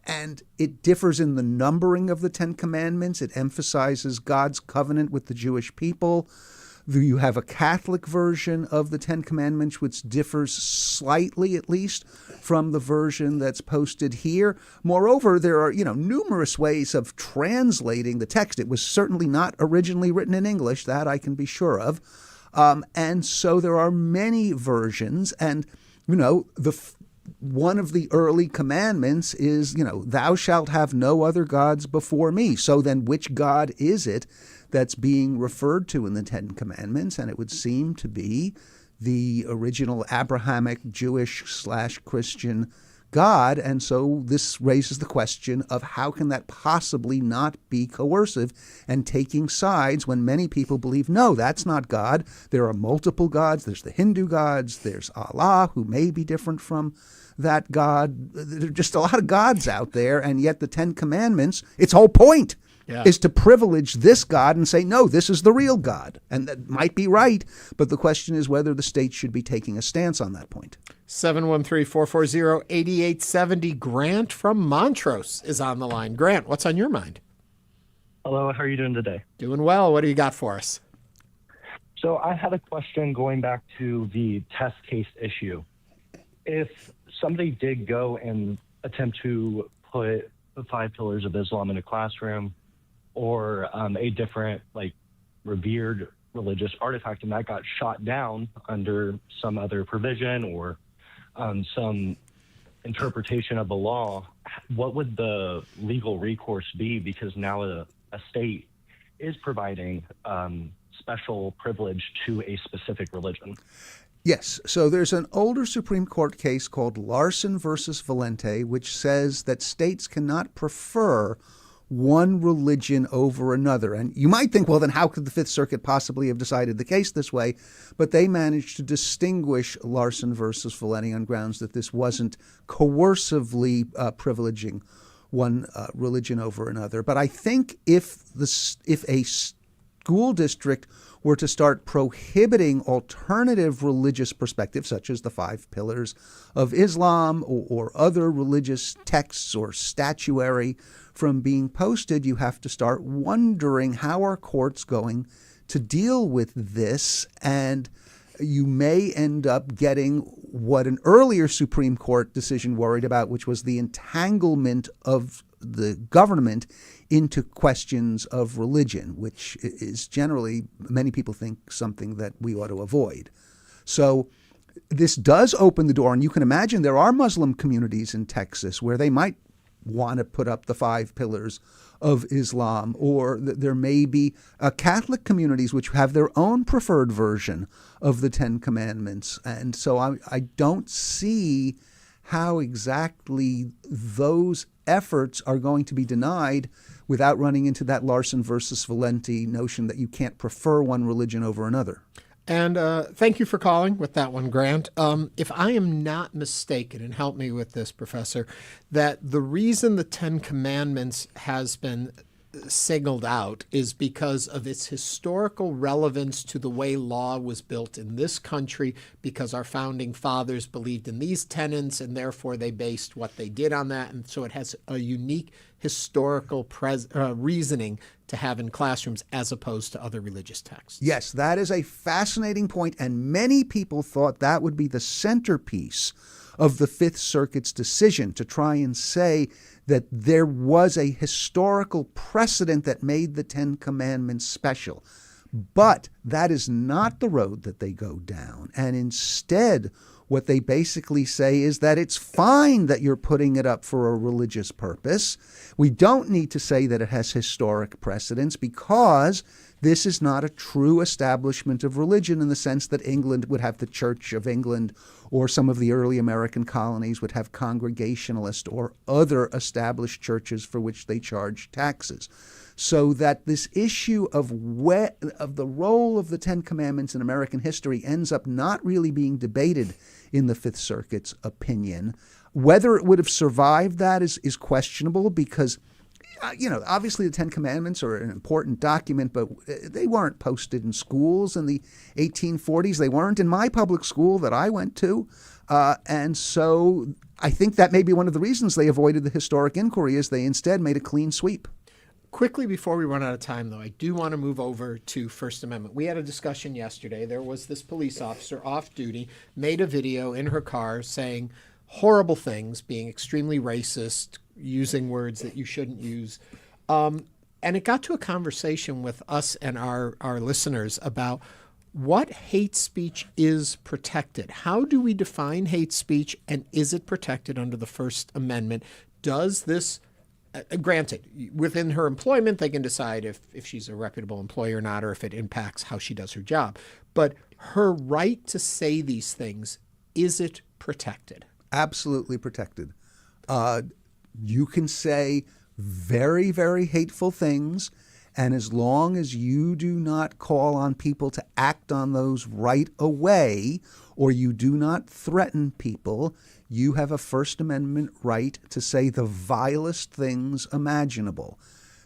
and it differs in the numbering of the Ten Commandments. It emphasizes God's covenant with the Jewish people. You have a Catholic version of the Ten Commandments, which differs slightly, at least, from the version that's posted here. Moreover, there are, numerous ways of translating the text. It was certainly not originally written in English, that I can be sure of. And so there are many versions, and one of the early commandments is, thou shalt have no other gods before me. So then which God is it that's being referred to in the Ten Commandments? And it would seem to be the original Abrahamic Jewish/Christian God. And so this raises the question of how can that possibly not be coercive and taking sides when many people believe, no, that's not God. There are multiple gods. There's the Hindu gods. There's Allah, who may be different from that God. There are just a lot of gods out there. And yet the Ten Commandments, its whole point is to privilege this God and say, no, this is the real God. And that might be right, but the question is whether the state should be taking a stance on that point. 713-440-8870. Grant from Montrose is on the line. Grant, what's on your mind? Hello, how are you doing today? Doing well. What do you got for us? So I had a question going back to the test case issue. If somebody did go and attempt to put the 5 pillars of Islam in a classroom, or a different, revered religious artifact, and that got shot down under some other provision or some interpretation of the law, what would the legal recourse be? Because now a state is providing special privilege to a specific religion. Yes. So there's an older Supreme Court case called Larson versus Valente, which says that states cannot prefer one religion over another. And you might think, well, then how could the Fifth Circuit possibly have decided the case this way? But they managed to distinguish Larson versus Valente on grounds that this wasn't coercively privileging one religion over another. But I think if a school district were to start prohibiting alternative religious perspectives, such as the 5 pillars of Islam or other religious texts or statuary from being posted, you have to start wondering how are courts going to deal with this, and you may end up getting what an earlier Supreme Court decision worried about, which was the entanglement of the government into questions of religion, which is generally, many people think, something that we ought to avoid. So this does open the door, and you can imagine there are Muslim communities in Texas where they might want to put up the 5 pillars of Islam, or there may be Catholic communities which have their own preferred version of the Ten Commandments. And so I don't see how exactly those efforts are going to be denied without running into that Larson versus Valente notion that you can't prefer one religion over another. And thank you for calling with that one, Grant. If I am not mistaken, and help me with this, Professor, that the reason the Ten Commandments has been singled out is because of its historical relevance to the way law was built in this country, because our founding fathers believed in these tenets, and therefore they based what they did on that. And so it has a unique historical reasoning to have in classrooms as opposed to other religious texts. Yes, that is a fascinating point, and many people thought that would be the centerpiece of the Fifth Circuit's decision, to try and say that there was a historical precedent that made the Ten Commandments special. But that is not the road that they go down. And instead, what they basically say is that it's fine that you're putting it up for a religious purpose. We don't need to say that it has historic precedence, because this is not a true establishment of religion in the sense that England would have the Church of England, or some of the early American colonies would have Congregationalist or other established churches for which they charge taxes. So that this issue of the role of the Ten Commandments in American history ends up not really being debated in the Fifth Circuit's opinion. Whether it would have survived that is questionable, because obviously the Ten Commandments are an important document, but they weren't posted in schools in the 1840s. They weren't in my public school that I went to. And so I think that may be one of the reasons they avoided the historic inquiry, is they instead made a clean sweep. Quickly, before we run out of time, though, I do want to move over to First Amendment. We had a discussion yesterday. There was this police officer off duty, made a video in her car saying horrible things, being extremely racist, using words that you shouldn't use. And it got to a conversation with us and our listeners about what hate speech is protected. How do we define hate speech, and is it protected under the First Amendment? Does this... granted, within her employment, they can decide if she's a reputable employee or not, or if it impacts how she does her job. But her right to say these things, is it protected? Absolutely protected. You can say very, very hateful things, and as long as you do not call on people to act on those right away, or you do not threaten people, you have a First Amendment right to say the vilest things imaginable.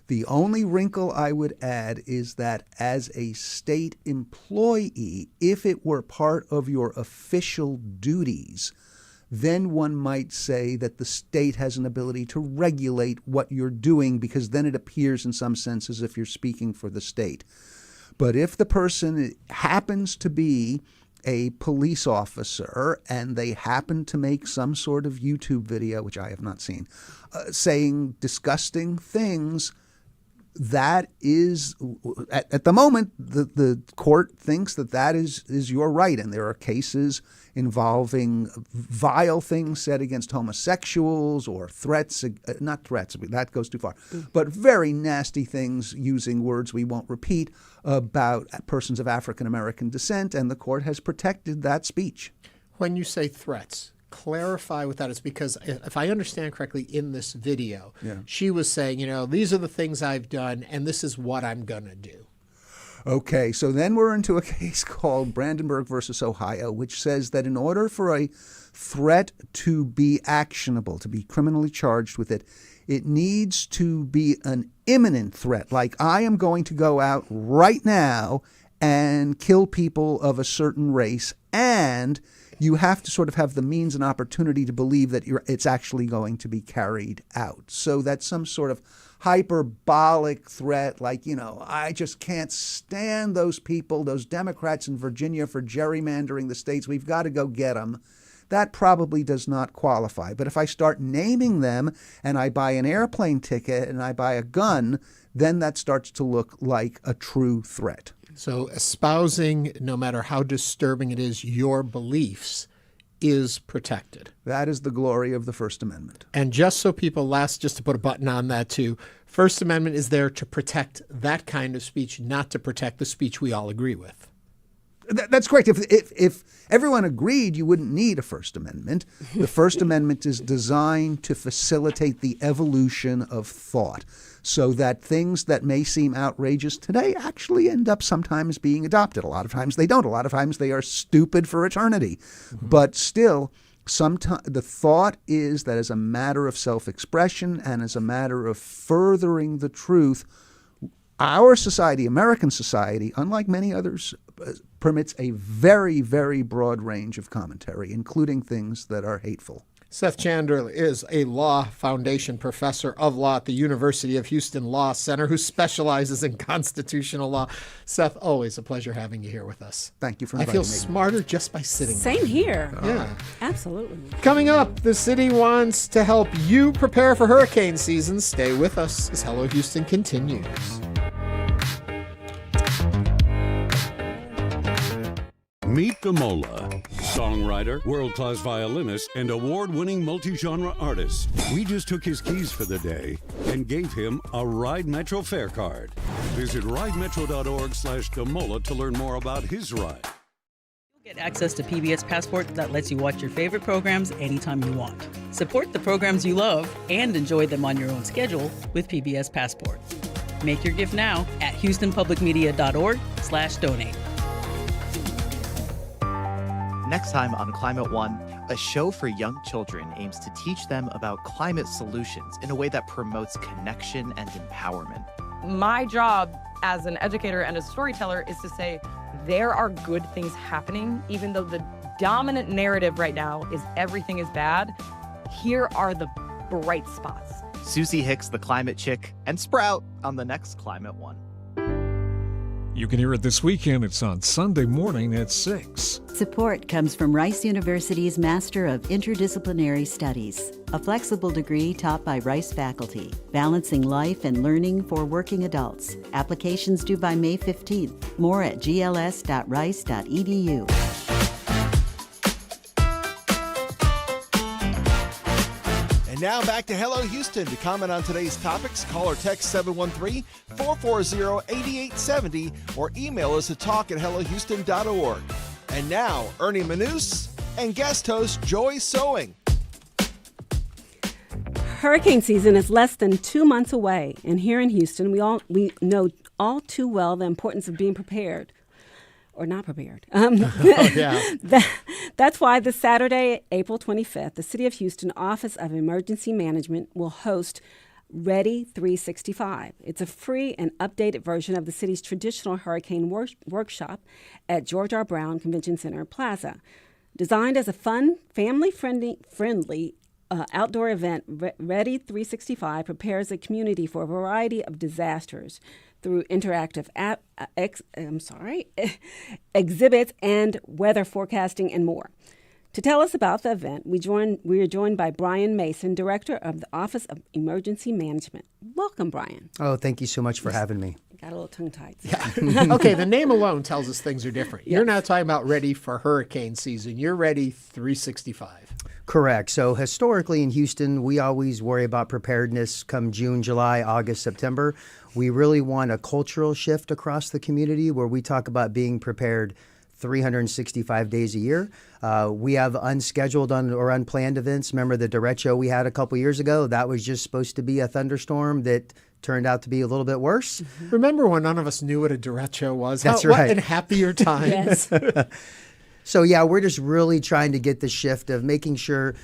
The only wrinkle I would add is that as a state employee, if it were part of your official duties, then one might say that the state has an ability to regulate what you're doing, because then it appears in some sense as if you're speaking for the state. But if the person happens to be a police officer and they happen to make some sort of YouTube video, which I have not seen, saying disgusting things, that is, at the moment, the court thinks that is your right. And there are cases involving vile things said against homosexuals, or threats, not threats, that goes too far, but very nasty things using words we won't repeat about persons of African American descent, and the court has protected that speech. When you say threats, clarify what that is, because if I understand correctly, in this video, she was saying, these are the things I've done, and this is what I'm going to do. Okay, so then we're into a case called Brandenburg versus Ohio, which says that in order for a threat to be actionable, to be criminally charged with it, it needs to be an imminent threat, like I am going to go out right now and kill people of a certain race, and you have to sort of have the means and opportunity to believe that it's actually going to be carried out. So that's some sort of hyperbolic threat, like, I just can't stand those people, those Democrats in Virginia for gerrymandering the states. We've got to go get them. That probably does not qualify. But if I start naming them and I buy an airplane ticket and I buy a gun, then that starts to look like a true threat. So espousing, no matter how disturbing it is, your beliefs is protected. That is the glory of the First Amendment. And just so people, just to put a button on that too, First Amendment is there to protect that kind of speech, not to protect the speech we all agree with. That's correct. If everyone agreed, you wouldn't need a First Amendment. The First Amendment is designed to facilitate the evolution of thought, so that things that may seem outrageous today actually end up sometimes being adopted. A lot of times they don't. A lot of times they are stupid for eternity. Mm-hmm. But still, sometimes the thought is that as a matter of self-expression and as a matter of furthering the truth, our society, American society, unlike many others, permits a very, very broad range of commentary, including things that are hateful. Seth Chandler is a law foundation professor of law at the University of Houston Law Center who specializes in constitutional law. Seth, always a pleasure having you here with us. Thank you for inviting me. I feel smarter just by sitting Same there. here. Yeah. Absolutely. Coming up, the city wants to help you prepare for hurricane season. Stay with us as Hello Houston continues. Meet Damola, songwriter, world-class violinist, and award-winning multi-genre artist. We just took his keys for the day and gave him a Ride Metro fare card. Visit ridemetro.org/Damola to learn more about his ride. Get access to PBS Passport that lets you watch your favorite programs anytime you want. Support the programs you love and enjoy them on your own schedule with PBS Passport. Make your gift now at houstonpublicmedia.org/donate. Next time on Climate One, a show for young children aims to teach them about climate solutions in a way that promotes connection and empowerment. My job as an educator and a storyteller is to say there are good things happening, even though the dominant narrative right now is everything is bad. Here are the bright spots. Susie Hicks, the Climate Chick, and Sprout on the next Climate One. You can hear it this weekend. It's on Sunday morning at 6. Support comes from Rice University's Master of Interdisciplinary Studies, a flexible degree taught by Rice faculty, balancing life and learning for working adults. Applications due by May 15th. More at gls.rice.edu. And now back to Hello Houston. To comment on today's topics, call or text 713-440-8870 or email us at talk@hellohouston.org. And now, Ernie Manouse and guest host Joy Sewing. Hurricane season is less than 2 months away, and here in Houston, we know all too well the importance of being prepared. Or not prepared. That's why this Saturday, April 25th, the City of Houston Office of Emergency Management will host Ready 365. It's a free and updated version of the city's traditional hurricane workshop at George R. Brown Convention Center Plaza. Designed as a fun, family-friendly outdoor event, Ready 365 prepares the community for a variety of disasters through interactive exhibits and weather forecasting and more. To tell us about the event, we are joined by Brian Mason, Director of the Office of Emergency Management. Welcome, Brian. Oh, thank you so much for having me. Got a little tongue-tied. Yeah. Okay, the name alone tells us things are different. You're not talking about ready for hurricane season. You're ready 365. Correct. So historically in Houston, we always worry about preparedness come June, July, August, September. We really want a cultural shift across the community where we talk about being prepared 365 days a year. We have unscheduled or unplanned events. Remember the derecho we had a couple years ago? That was just supposed to be a thunderstorm that turned out to be a little bit worse. Remember when none of us knew what a derecho was? That's right. What in happier times. So yeah, we're just really trying to get the shift of making sure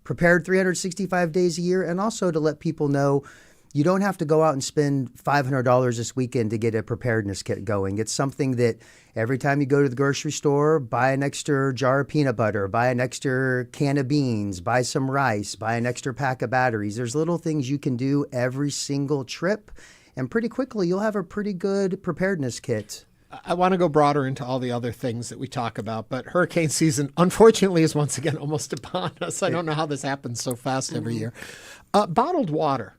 prepared 365 days a year, and also to let people know you don't have to go out and spend $500 this weekend to get a preparedness kit going. It's something that every time you go to the grocery store, buy an extra jar of peanut butter, buy an extra can of beans, buy some rice, buy an extra pack of batteries. There's little things you can do every single trip, and pretty quickly you'll have a pretty good preparedness kit. I want to go broader into all the other things that we talk about, but hurricane season, unfortunately, is once again almost upon us. I don't know how this happens so fast every year. Bottled water.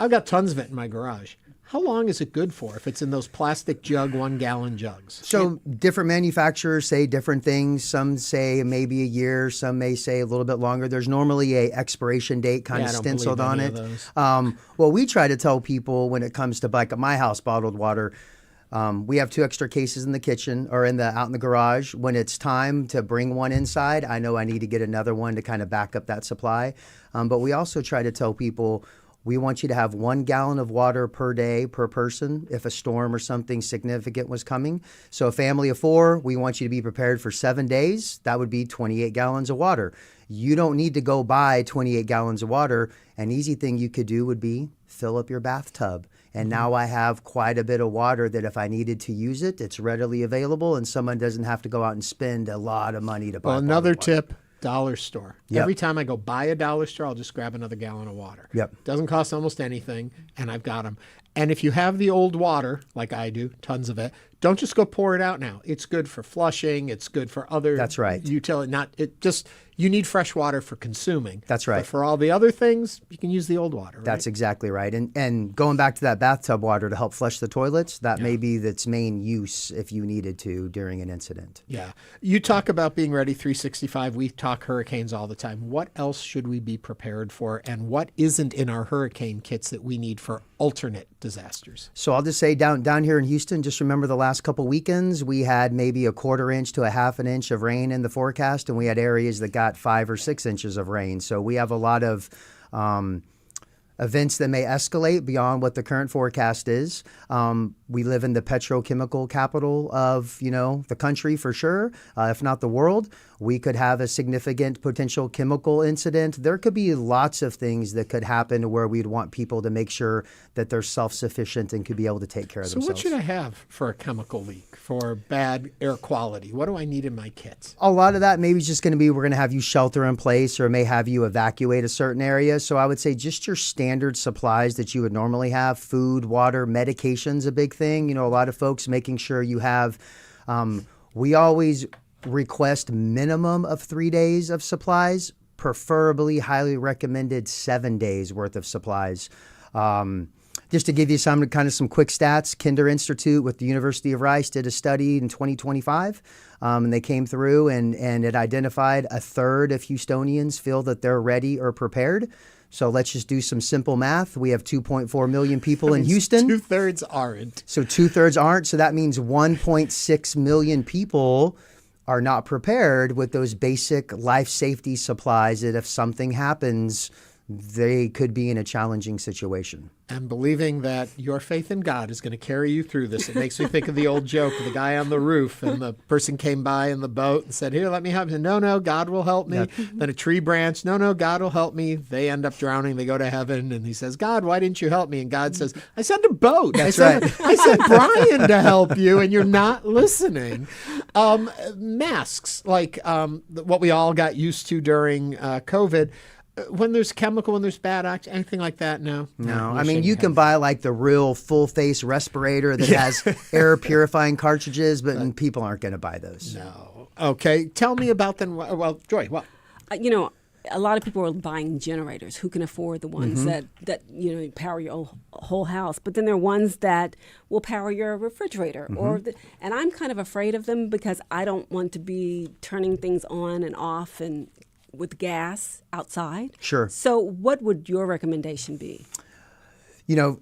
I've got tons of it in my garage. How long is it good for if it's in those plastic jug, 1 gallon jugs? So different manufacturers say different things. Some say maybe a year. Some may say a little bit longer. There's normally a expiration date kind of stenciled on it. Well, we try to tell people when it comes to, like at my house, bottled water, we have 2 extra cases in the kitchen or out in the garage. When it's time to bring one inside, I know I need to get another one to kind of back up that supply. But we also try to tell people, we want you to have 1 gallon of water per day per person if a storm or something significant was coming. So a family of 4, we want you to be prepared for 7 days. That would be 28 gallons of water. You don't need to go buy 28 gallons of water. An easy thing you could do would be fill up your bathtub. And now I have quite a bit of water that if I needed to use it, it's readily available and someone doesn't have to go out and spend a lot of money to buy. Well, another tip. Dollar store. Yep. Every time I go buy a dollar store, I'll just grab another gallon of water. Yep. Doesn't cost almost anything, and I've got them. And if you have the old water, like I do, tons of it, don't just go pour it out now. It's good for flushing. It's good for other utility. You need fresh water for consuming. That's right. But for all the other things, you can use the old water. Right? That's exactly right. And going back to that bathtub water to help flush the toilets, that may be its main use if you needed to during an incident. Yeah. You talk about being ready 365. We talk hurricanes all the time. What else should we be prepared for, and what isn't in our hurricane kits that we need for alternate disasters? So I'll just say down here in Houston, just remember the last couple weekends, we had maybe a 1/4 inch to a 1/2 inch of rain in the forecast, and we had areas that got 5 or 6 inches of rain. So we have a lot of events that may escalate beyond what the current forecast is. We live in the petrochemical capital of, the country for sure, if not the world. We could have a significant potential chemical incident. There could be lots of things that could happen where we'd want people to make sure that they're self-sufficient and could be able to take care of themselves. So what should I have for a chemical leak, for bad air quality? What do I need in my kits? A lot of that maybe is just going to be we're going to have you shelter in place or may have you evacuate a certain area. So I would say just your standard supplies that you would normally have, food, water, medication's a big thing. A lot of folks making sure you have, we always request minimum of 3 days of supplies, preferably highly recommended 7 days worth of supplies. Just to give you some quick stats, Kinder Institute with the University of Rice did a study in 2025, and they came through and it identified a third of Houstonians feel that they're ready or prepared. So let's just do some simple math. We have 2.4 million people in Houston. 2/3 aren't. So 2/3 aren't. So that means 1.6 million people are not prepared with those basic life safety supplies that if something happens, they could be in a challenging situation. And believing that your faith in God is going to carry you through this. It makes me think of the old joke of the guy on the roof and the person came by in the boat and said, "Here, let me help you." No, God will help me. Yep. Then a tree branch, no, God will help me. They end up drowning. They go to heaven and he says, "God, why didn't you help me?" And God says, "I sent a boat. That's I sent right. Brian to help you and you're not listening." Masks, like what we all got used to during COVID. When there's chemical, when there's bad action, anything like that, no. I mean, you can buy like the real full face respirator that has air purifying cartridges, but people aren't going to buy those. No. Okay. Tell me about them. Well, Joy, what? A lot of people are buying generators. Who can afford the ones that power your whole house? But then there are ones that will power your refrigerator. And I'm kind of afraid of them because I don't want to be turning things on and off and with gas outside. Sure. So what would your recommendation be?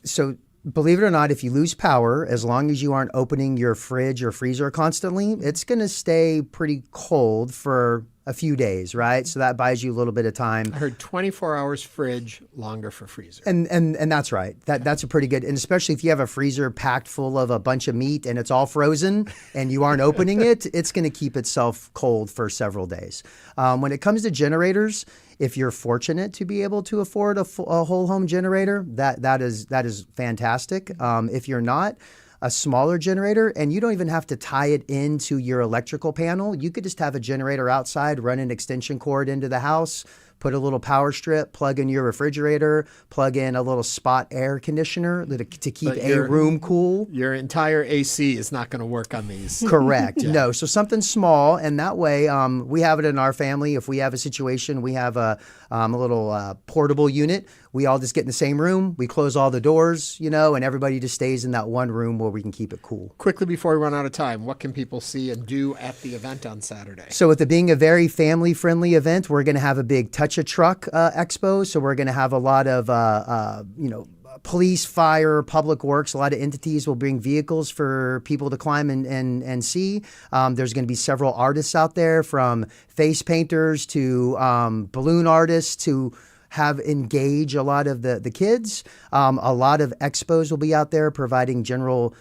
So believe it or not, if you lose power, as long as you aren't opening your fridge or freezer constantly, it's going to stay pretty cold for a few days, right? So that buys you a little bit of time. I heard 24 hours fridge, longer for freezer. And that's right. That's a pretty good, and especially if you have a freezer packed full of a bunch of meat and it's all frozen and you aren't opening it, it's going to keep itself cold for several days. When it comes to generators, if you're fortunate to be able to afford a whole home generator, that is fantastic. If you're not, a smaller generator, and you don't even have to tie it into your electrical panel. You could just have a generator outside, run an extension cord into the house, put a little power strip, plug in your refrigerator, plug in a little spot air conditioner to keep a room cool. Your entire AC is not going to work on these. Correct. Yeah. No. So something small, and that way we have it in our family. If we have a situation, we have a little portable unit. We all just get in the same room. We close all the doors, and everybody just stays in that one room where we can keep it cool. Quickly before we run out of time, what can people see and do at the event on Saturday? So with it being a very family-friendly event, we're going to have a big Touch a Truck expo. So we're going to have a lot of, police, fire, public works. A lot of entities will bring vehicles for people to climb and see. There's going to be several artists out there, from face painters to balloon artists to engage a lot of the kids. A lot of expos will be out there providing general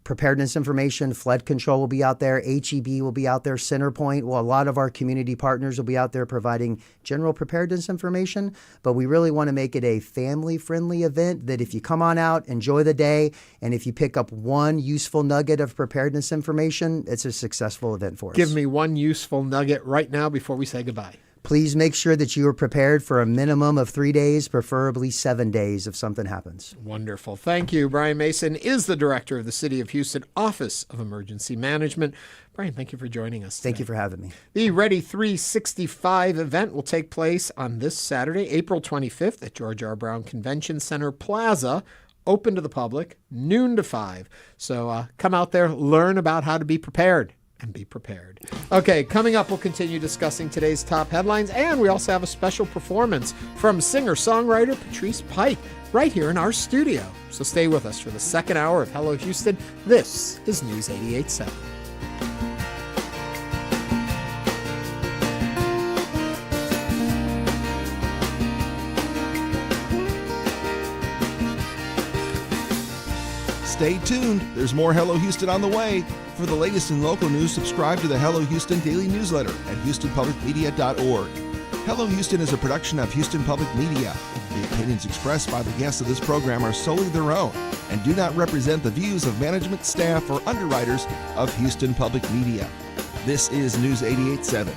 preparedness information. Flood control will be out there. HEB will be out there. Centerpoint. Well, a lot of our community partners will be out there providing general preparedness information. But we really want to make it a family-friendly event that if you come on out, enjoy the day, and if you pick up one useful nugget of preparedness information, it's a successful event for us. Give me one useful nugget right now before we say goodbye. Please make sure that you are prepared for a minimum of 3 days, preferably 7 days if something happens. Wonderful. Thank you. Brian Mason is the director of the City of Houston Office of Emergency Management. Brian, thank you for joining us today. Thank you for having me. The Ready 365 event will take place on this Saturday, April 25th at George R. Brown Convention Center Plaza. Open to the public, noon to 5. So come out there, learn about how to be prepared. And be prepared. Okay, coming up, we'll continue discussing today's top headlines, and we also have a special performance from singer-songwriter Patrice Pike right here in our studio. So stay with us for the second hour of Hello Houston. This is News 88.7. Stay tuned. There's more Hello Houston on the way. For the latest in local news, subscribe to the Hello Houston daily newsletter at houstonpublicmedia.org. Hello Houston is a production of Houston Public Media. The opinions expressed by the guests of this program are solely their own and do not represent the views of management, staff, or underwriters of Houston Public Media. This is News 88.7.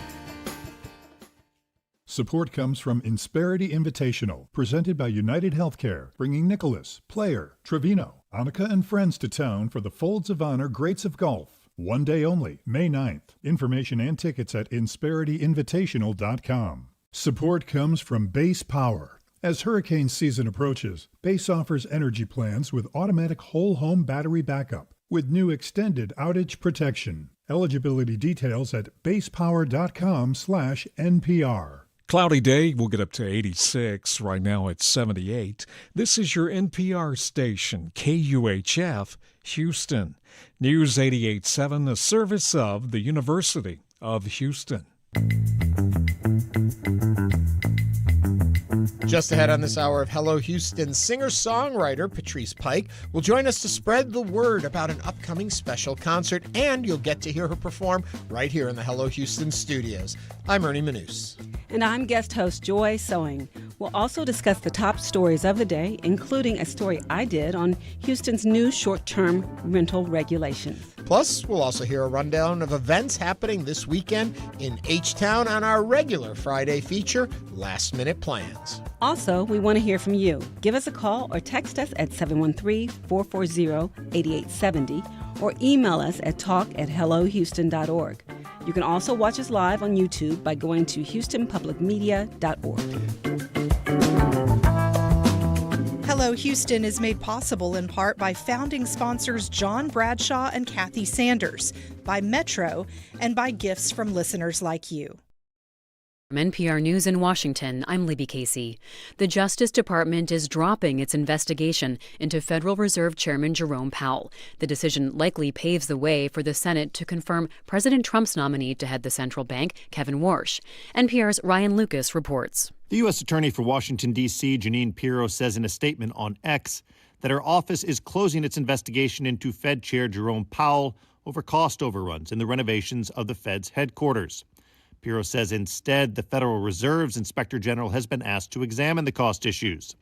Support comes from Insperity Invitational, presented by United Healthcare, bringing Nicholas, Player, Trevino, Annika, and friends to town for the Folds of Honor Greats of Golf. One day only, May 9th. Information and tickets at insperityinvitational.com. Support comes from Base Power. As hurricane season approaches, Base offers energy plans with automatic whole home battery backup with new extended outage protection. Eligibility details at basepower.com/NPR. Cloudy day, we'll get up to 86. Right now it's 78. This is your NPR station, KUHF, Houston. News 88.7, a service of the University of Houston. Just ahead on this hour of Hello Houston, singer-songwriter Patrice Pike will join us to spread the word about an upcoming special concert, and you'll get to hear her perform right here in the Hello Houston studios. I'm Ernie Manouse. And I'm guest host Joy Sewing. We'll also discuss the top stories of the day, including a story I did on Houston's new short-term rental regulations. Plus, we'll also hear a rundown of events happening this weekend in H-Town on our regular Friday feature, Last Minute Plans. Also, we want to hear from you. Give us a call or text us at 713-440-8870 or email us at talk@hellohouston.org. You can also watch us live on YouTube by going to houstonpublicmedia.org. Hello Houston is made possible in part by founding sponsors John Bradshaw and Kathy Sanders, by Metro, and by gifts from listeners like you. From NPR News in Washington, I'm Libby Casey. The Justice Department is dropping its investigation into Federal Reserve Chairman Jerome Powell. The decision likely paves the way for the Senate to confirm President Trump's nominee to head the central bank, Kevin Warsh. NPR's Ryan Lucas reports. The U.S. Attorney for Washington, D.C., Jeanine Pirro, says in a statement on X that her office is closing its investigation into Fed Chair Jerome Powell over cost overruns in the renovations of the Fed's headquarters. Pirro says instead the Federal Reserve's Inspector General has been asked to examine the cost issues.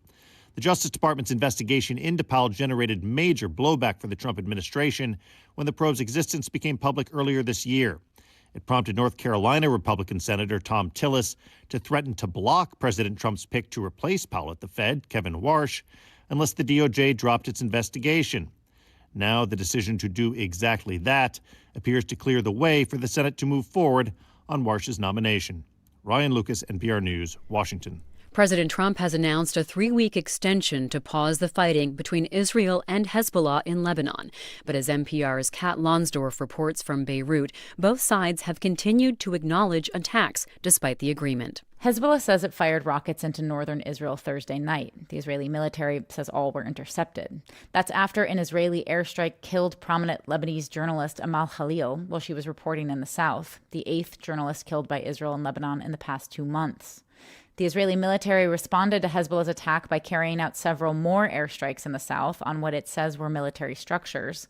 The Justice Department's investigation into Powell generated major blowback for the Trump administration when the probe's existence became public earlier this year. It prompted North Carolina Republican Senator Tom Tillis to threaten to block President Trump's pick to replace Powell at the Fed, Kevin Warsh, unless the DOJ dropped its investigation. Now the decision to do exactly that appears to clear the way for the Senate to move forward on Warsh's nomination. Ryan Lucas, NPR News, Washington. President Trump has announced a 3-week extension to pause the fighting between Israel and Hezbollah in Lebanon. But as NPR's Kat Lonsdorf reports from Beirut, both sides have continued to acknowledge attacks despite the agreement. Hezbollah says it fired rockets into northern Israel Thursday night. The Israeli military says all were intercepted. That's after an Israeli airstrike killed prominent Lebanese journalist Amal Khalil while she was reporting in the south, the 8th journalist killed by Israel and Lebanon in the past 2 months. The Israeli military responded to Hezbollah's attack by carrying out several more airstrikes in the south on what it says were military structures.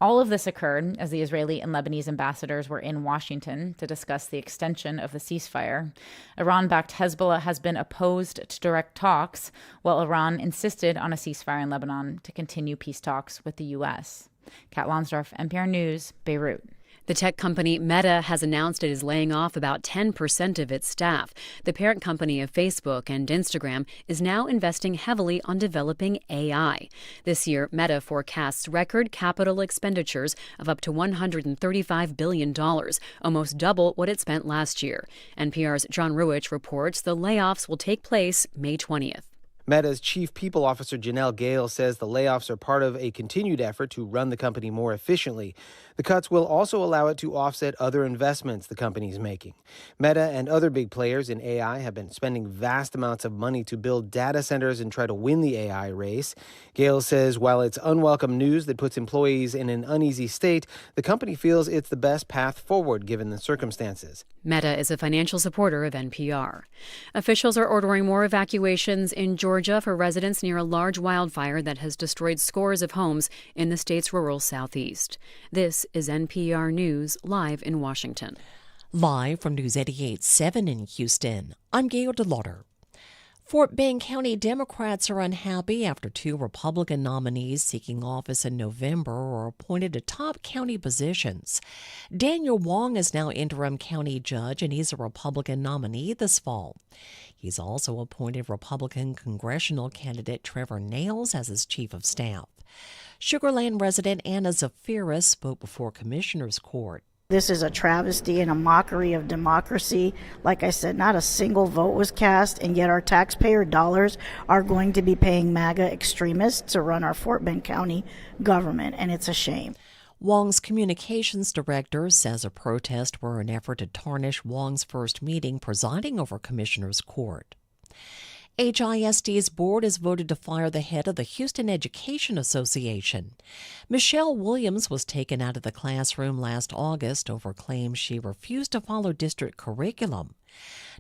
All of this occurred as the Israeli and Lebanese ambassadors were in Washington to discuss the extension of the ceasefire. Iran-backed Hezbollah has been opposed to direct talks, while Iran insisted on a ceasefire in Lebanon to continue peace talks with the U.S. Kat Lonsdorf, NPR News, Beirut. The tech company Meta has announced it is laying off about 10% of its staff. The parent company of Facebook and Instagram is now investing heavily on developing AI. This year, Meta forecasts record capital expenditures of up to $135 billion, almost double what it spent last year. NPR's John Ruwich reports the layoffs will take place May 20th. Meta's chief people officer Janelle Gale says the layoffs are part of a continued effort to run the company more efficiently. The cuts will also allow it to offset other investments the company is making. Meta and other big players in AI have been spending vast amounts of money to build data centers and try to win the AI race. Gale says while it's unwelcome news that puts employees in an uneasy state, the company feels it's the best path forward given the circumstances. Meta is a financial supporter of NPR. Officials are ordering more evacuations in Georgia Georgia for residents near a large wildfire that has destroyed scores of homes in the state's rural southeast. This is NPR News, live in Washington. Live from News 88.7 in Houston, I'm Gail DeLauder. Fort Bend County Democrats are unhappy after 2 Republican nominees seeking office in November were appointed to top county positions. Daniel Wong is now interim county judge, and he's a Republican nominee this fall. He's also appointed Republican congressional candidate Trevor Nails as his chief of staff. Sugar Land resident Anna Zafiris spoke before Commissioner's Court. This is a travesty and a mockery of democracy. Like I said, not a single vote was cast, and yet our taxpayer dollars are going to be paying MAGA extremists to run our Fort Bend County government, and it's a shame. Wong's communications director says a protest were an effort to tarnish Wong's first meeting presiding over Commissioner's Court. HISD's board has voted to fire the head of the Houston Education Association. Michelle Williams was taken out of the classroom last August over claims she refused to follow district curriculum.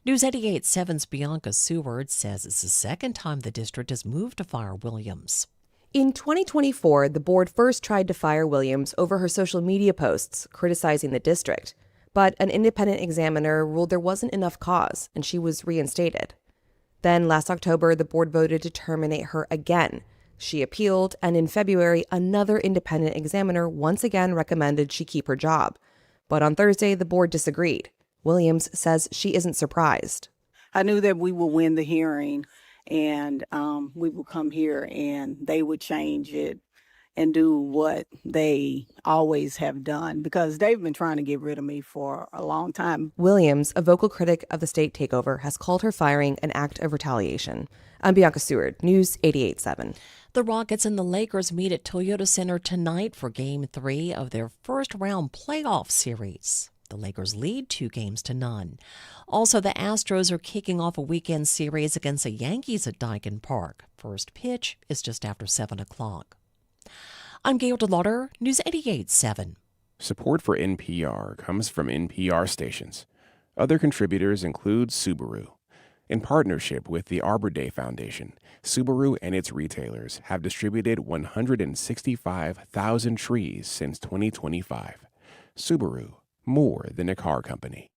News 88.7's Bianca Seward says it's the second time the district has moved to fire Williams. In 2024, the board first tried to fire Williams over her social media posts criticizing the district, but an independent examiner ruled there wasn't enough cause, and she was reinstated. Then last October, the board voted to terminate her again. She appealed, and in February, another independent examiner once again recommended she keep her job. But on Thursday, the board disagreed. Williams says she isn't surprised. I knew that we would win the hearing, and we would come here and they would change it and do what they always have done, because they've been trying to get rid of me for a long time. Williams, a vocal critic of the state takeover, has called her firing an act of retaliation. I'm Bianca Seward, News 88.7. The Rockets and the Lakers meet at Toyota Center tonight for Game 3 of their first-round playoff series. The Lakers lead 2-0. Also, the Astros are kicking off a weekend series against the Yankees at Dyken Park. First pitch is just after 7 o'clock. I'm Gail DeLauder, News 88.7. Support for NPR comes from NPR stations. Other contributors include Subaru. In partnership with the Arbor Day Foundation, Subaru and its retailers have distributed 165,000 trees since 2025. Subaru, more than a car company.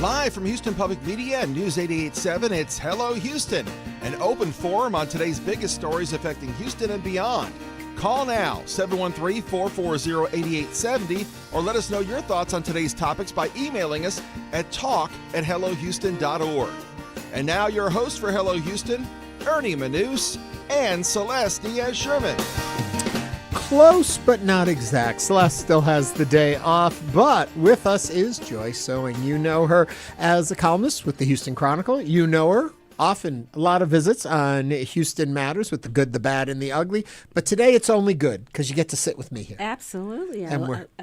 Live from Houston Public Media and News 88.7, it's Hello Houston, an open forum on today's biggest stories affecting Houston and beyond. Call now, 713-440-8870, or let us know your thoughts on today's topics by emailing us at talk@hellohouston.org. And now your hosts for Hello Houston, Ernie Manouse and Celeste Diaz-Sherman. Close, but not exact. Celeste still has the day off, but with us is Joy Sewing. You know her as a columnist with the Houston Chronicle. You know her often, a lot of visits on Houston Matters with the good, the bad, and the ugly. But today it's only good because you get to sit with me here. Absolutely. I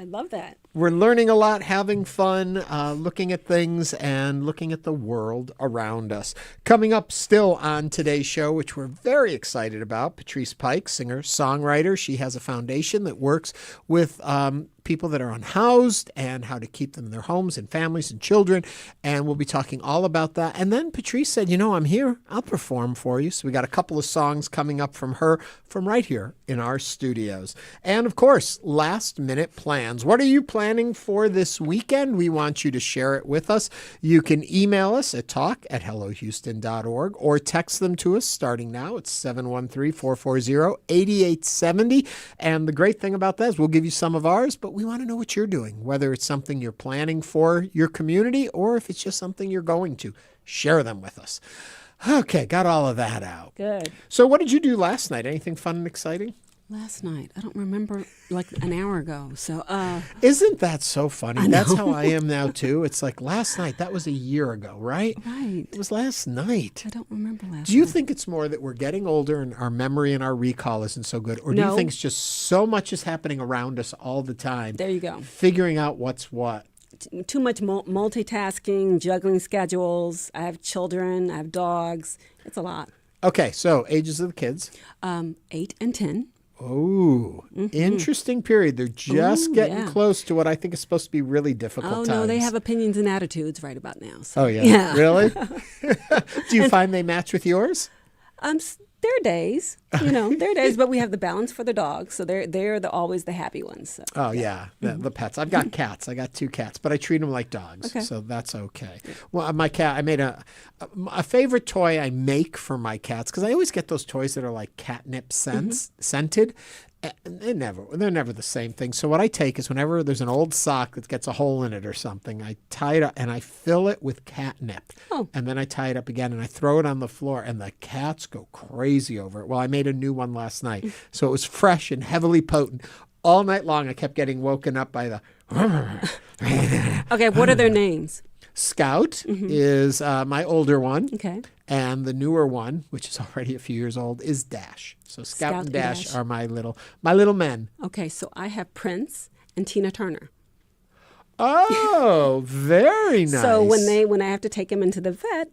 love that. We're learning a lot, having fun, looking at things and looking at the world around us. Coming up still on today's show, which we're very excited about, Patrice Pike, singer, songwriter. She has a foundation that works with people that are unhoused and how to keep them in their homes and families and children. And we'll be talking all about that. And then Patrice said, you know, I'm here. I'll perform for you. So we got a couple of songs coming up from her from right here in our studios. And of course, last minute plans. What are you planning for this weekend? We want you to share it with us. You can email us at talk@hellohouston.org or text them to us starting now. It's 713-440-8870. And the great thing about that is we'll give you some of ours, but we want to know what you're doing, whether it's something you're planning for your community or if it's just something you're going to. Share them with us. Okay, got all of that out. Good. So what did you do last night? Anything fun and exciting? Last night, I don't remember, like an hour ago. So, isn't that so funny? That's how I am now too. It's like last night. That was a year ago, right? Right. It was last night. I don't remember last night. Do you think it's more that we're getting older and our memory and our recall isn't so good, or do you think it's just so much is happening around us all the time? There you go. Figuring out what's what. Too much multitasking, juggling schedules. I have children. I have dogs. It's a lot. Okay, so ages of the kids. 8 and 10. Oh, interesting period. They're just getting close to what I think is supposed to be really difficult times. No, they have opinions and attitudes right about now. So. Oh, yeah. Really? Do you find they match with yours? There are days, there are days, but we have the balance for the dogs, so they're always the happy ones. So. Oh, yeah, the pets. I've got cats. I got 2 cats, but I treat them like dogs, so that's okay. Well, my cat, I made a favorite toy I make for my cats, because I always get those toys that are like catnip scented. They're never the same thing. So what I take is whenever there's an old sock that gets a hole in it or something, I tie it up and I fill it with catnip. And then I tie it up again and I throw it on the floor and the cats go crazy over it. Well, I made a new one last night. So it was fresh and heavily potent. All night long I kept getting woken up by the... Okay, what are their names? Scout is my older one. Okay. And the newer one, which is already a few years old, is Dash. So Scout and Dash are my little men. Okay, so I have Prince and Tina Turner. Oh, very nice. So when I have to take him into the vet,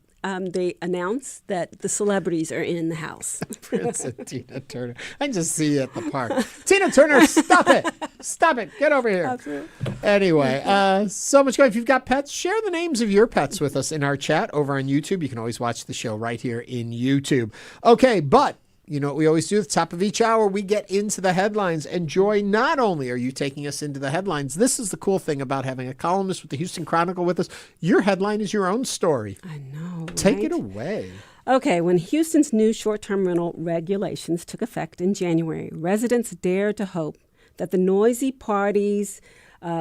they announce that the celebrities are in the house. Prince and Tina Turner. I can just see you at the park. Tina Turner, stop it. Stop it. Get over here. Absolutely. Anyway, so much going. If you've got pets, share the names of your pets with us in our chat over on YouTube. You can always watch the show right here in YouTube. Okay, but you know what we always do at the top of each hour? We get into the headlines. And Joy, not only are you taking us into the headlines, this is the cool thing about having a columnist with the Houston Chronicle with us. Your headline is your own story. I know, Take it away. Okay, when Houston's new short-term rental regulations took effect in January, residents dared to hope that the noisy parties,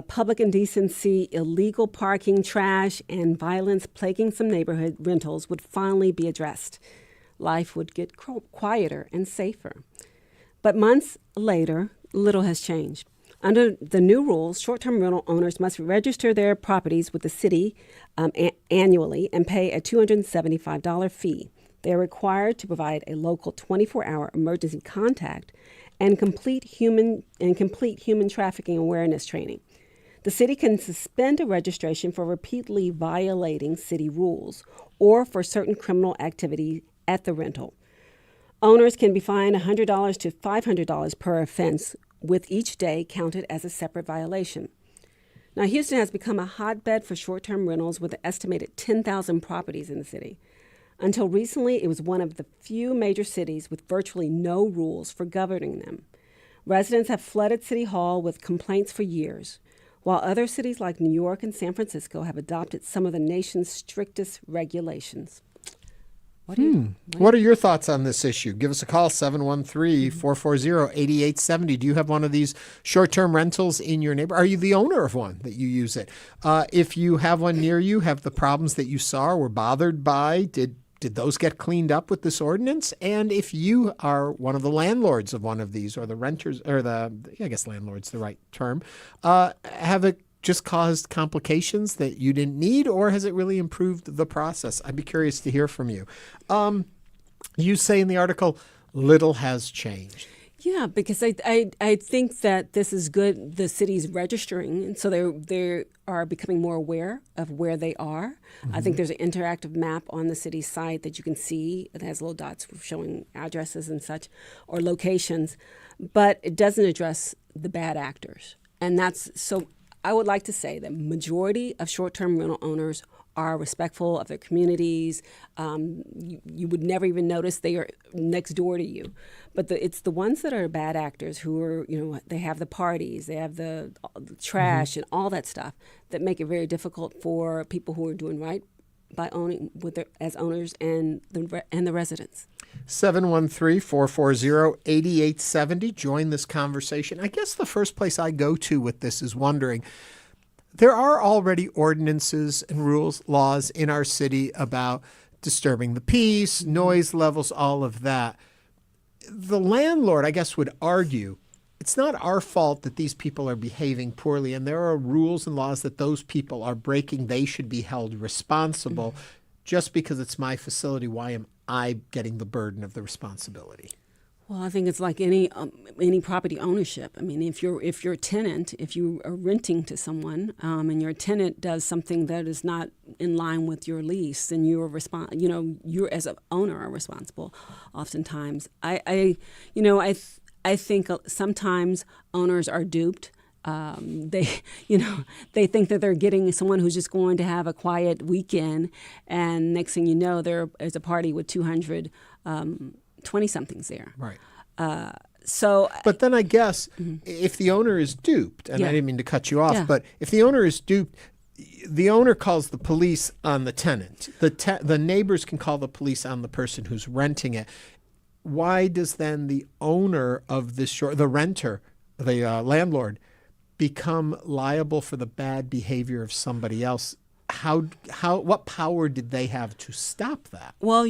public indecency, illegal parking, trash, and violence plaguing some neighborhood rentals would finally be addressed. Life would get quieter and safer. But months later, little has changed. Under the new rules, short-term rental owners must register their properties with the city annually and pay a $275 fee. They are required to provide a local 24-hour emergency contact and complete human trafficking awareness training. The city can suspend a registration for repeatedly violating city rules or for certain criminal activity at the rental. Owners can be fined $100 to $500 per offense, with each day counted as a separate violation. Now, Houston has become a hotbed for short-term rentals with an estimated 10,000 properties in the city. Until recently, it was one of the few major cities with virtually no rules for governing them. Residents have flooded City Hall with complaints for years, while other cities like New York and San Francisco have adopted some of the nation's strictest regulations. What are your thoughts on this issue? Give us a call, 713-440-8870. Do you have one of these short-term rentals in your neighborhood? Are you the owner of one that you use it? If you have one near you, have the problems that you saw or were bothered by, did those get cleaned up with this ordinance? And if you are one of the landlords of one of these, or the renters, or I guess landlord's the right term, have it just caused complications that you didn't need, or has it really improved the process? I'd be curious to hear from you. You say in the article, little has changed. Yeah, because I think that this is good. The city's registering, and so they are becoming more aware of where they are. I think there's an interactive map on the city's site that you can see. It has little dots showing addresses and such, or locations, but it doesn't address the bad actors. And that's so. I would like to say that majority of short-term rental owners are respectful of their communities. You would never even notice they are next door to you. But it's the ones that are bad actors who are, they have the parties, they have the trash and all that stuff that make it very difficult for people who are doing right by owning as owners and the residents. 713-440-8870. Join this conversation. I guess the first place I go to with this is wondering, there are already ordinances and rules, laws in our city about disturbing the peace, noise levels, all of that. The landlord, I guess, would argue it's not our fault that these people are behaving poorly, and there are rules and laws that those people are breaking. They should be held responsible. Just because it's my facility, why am I getting the burden of the responsibility? Well, I think it's like any property ownership. I mean, if you're a tenant, if you are renting to someone, and your tenant does something that is not in line with your lease, then you're you as an owner are responsible. Oftentimes, I think sometimes owners are duped. They think that they're getting someone who's just going to have a quiet weekend, and next thing you know, there is a party with 200 20-somethings there. Right. But then I guess if the owner is duped, and I didn't mean to cut you off, but if the owner is duped, the owner calls the police on the tenant. The neighbors can call the police on the person who's renting it. Why does then the owner of the renter, the landlord, become liable for the bad behavior of somebody else? What power did they have to stop that? Well,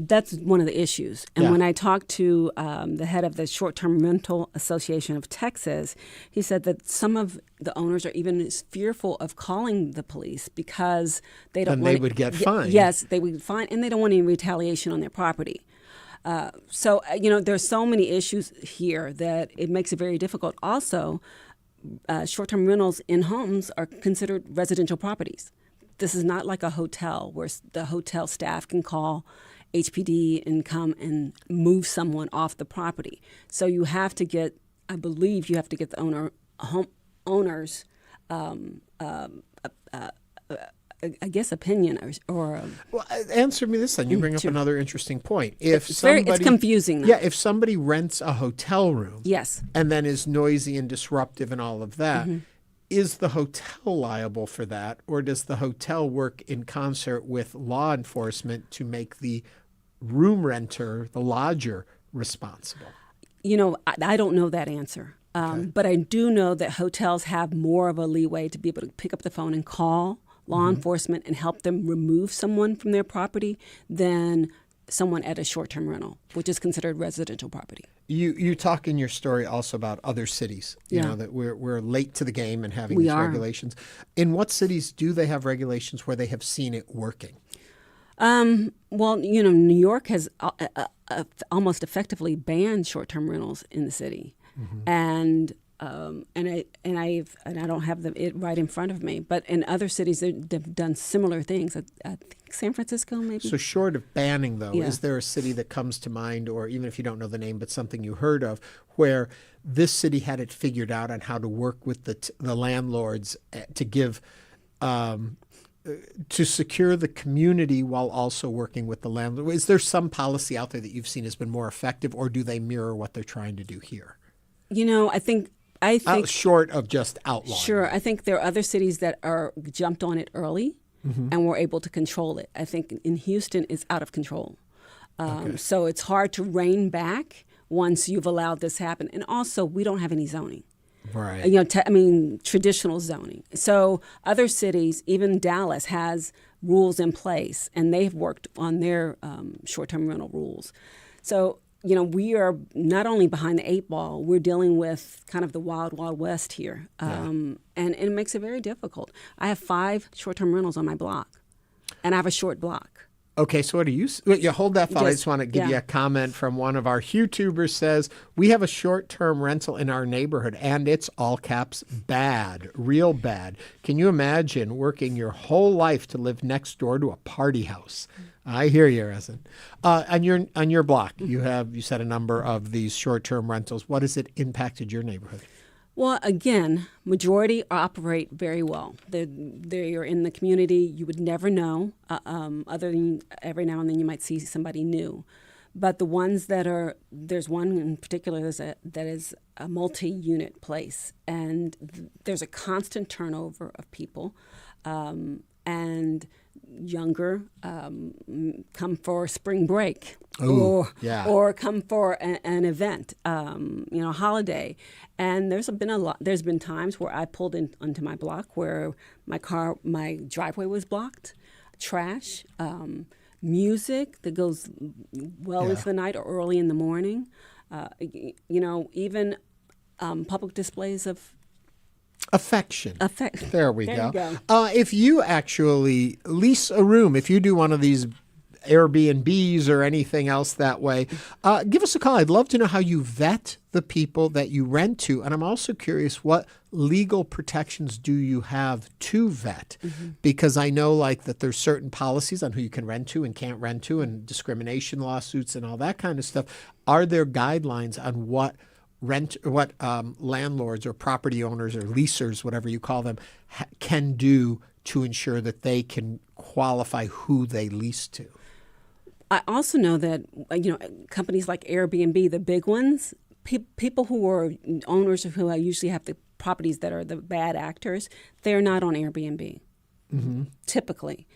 that's one of the issues. And when I talked to the head of the Short-Term Rental Association of Texas, he said that some of the owners are even fearful of calling the police because they don't. Then they would get fined. Yes, they would get fined, and they don't want any retaliation on their property. So there's so many issues here that it makes it very difficult. Also, short-term rentals in homes are considered residential properties. This is not like a hotel where the hotel staff can call HPD and come and move someone off the property. So you have to get, I believe you have to get the owner's I guess opinion or well, answer me this then. You bring up another interesting point. It's confusing. Yeah, if somebody rents a hotel room, yes, and then is noisy and disruptive and all of that, is the hotel liable for that, or does the hotel work in concert with law enforcement to make the room renter, the lodger, responsible? I don't know that answer. But I do know that hotels have more of a leeway to be able to pick up the phone and call law enforcement and help them remove someone from their property than someone at a short-term rental, which is considered residential property. You talk in your story also about other cities, you know, that we're late to the game in having these regulations. In what cities do they have regulations where they have seen it working? Well, New York has almost effectively banned short-term rentals in the city. And I don't have it right in front of me, but in other cities they've done similar things. I think San Francisco maybe. So short of banning, though, is there a city that comes to mind, or even if you don't know the name, but something you heard of, where this city had it figured out on how to work with the landlords to give to secure the community while also working with the landlord? Is there some policy out there that you've seen has been more effective, or do they mirror what they're trying to do here? I think short of just outlawing. Sure, I think there are other cities that jumped on it early and were able to control it. I think in Houston it's out of control, so it's hard to rein back once you've allowed this happen. And also, we don't have any zoning, right? Traditional zoning. So other cities, even Dallas, has rules in place, and they've worked on their short-term rental rules. So. We are not only behind the eight ball, we're dealing with kind of the wild, wild west here. And it makes it very difficult. I have 5 short-term rentals on my block, and I have a short block. Okay, so what do you hold that thought. I just want to give you a comment from one of our YouTubers says, we have a short-term rental in our neighborhood, and it's all caps bad, real bad. Can you imagine working your whole life to live next door to a party house? I hear you, Resin. On your block, you said a number of these short-term rentals. What has it impacted your neighborhood? Well, again, majority operate very well. They are in the community. You would never know, other than every now and then you might see somebody new. But the ones there's one in particular that is a multi-unit place, and there's a constant turnover of people, and younger come for spring break. Or come for an event, holiday. And there's been times where I pulled in onto my block where my driveway was blocked, trash, music that goes into the night or early in the morning, even public displays of affection. There we go. You go. If you actually lease a room, if you do one of these Airbnbs or anything else that way. Give us a call. I'd love to know how you vet the people that you rent to. And I'm also curious, what legal protections do you have to vet? Because I know like that there's certain policies on who you can rent to and can't rent to, and discrimination lawsuits and all that kind of stuff. Are there guidelines on what landlords or property owners or leasers, whatever you call them, can do to ensure that they can qualify who they lease to? I also know that companies like Airbnb, the big ones, people who are owners who usually have the properties that are the bad actors, they're not on Airbnb typically.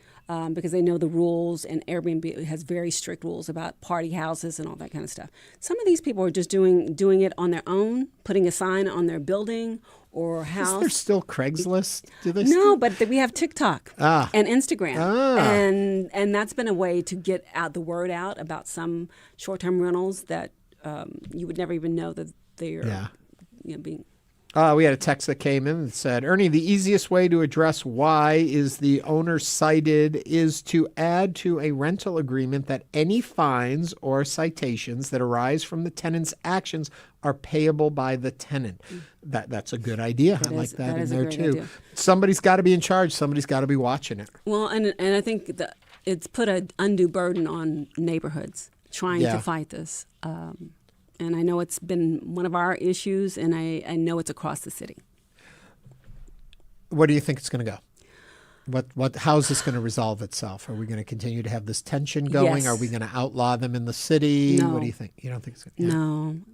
Because they know the rules, and Airbnb has very strict rules about party houses and all that kind of stuff. Some of these people are just doing it on their own, putting a sign on their building or house. Is there still Craigslist? No, but we have TikTok and Instagram, and that's been a way to get out the word out about some short-term rentals that you would never even know that they're being. We had a text that came in that said, Ernie, the easiest way to address why is the owner cited is to add to a rental agreement that any fines or citations that arise from the tenant's actions are payable by the tenant. That's a good idea. I like that in there too. Idea. Somebody's got to be in charge. Somebody's got to be watching it. Well, and I think that it's put an undue burden on neighborhoods trying to fight this. And I know it's been one of our issues, and I know it's across the city. Where do you think it's going to go? How is this going to resolve itself? Are we going to continue to have this tension going? Yes. Are we going to outlaw them in the city? No. What do you think? You don't think it's going to?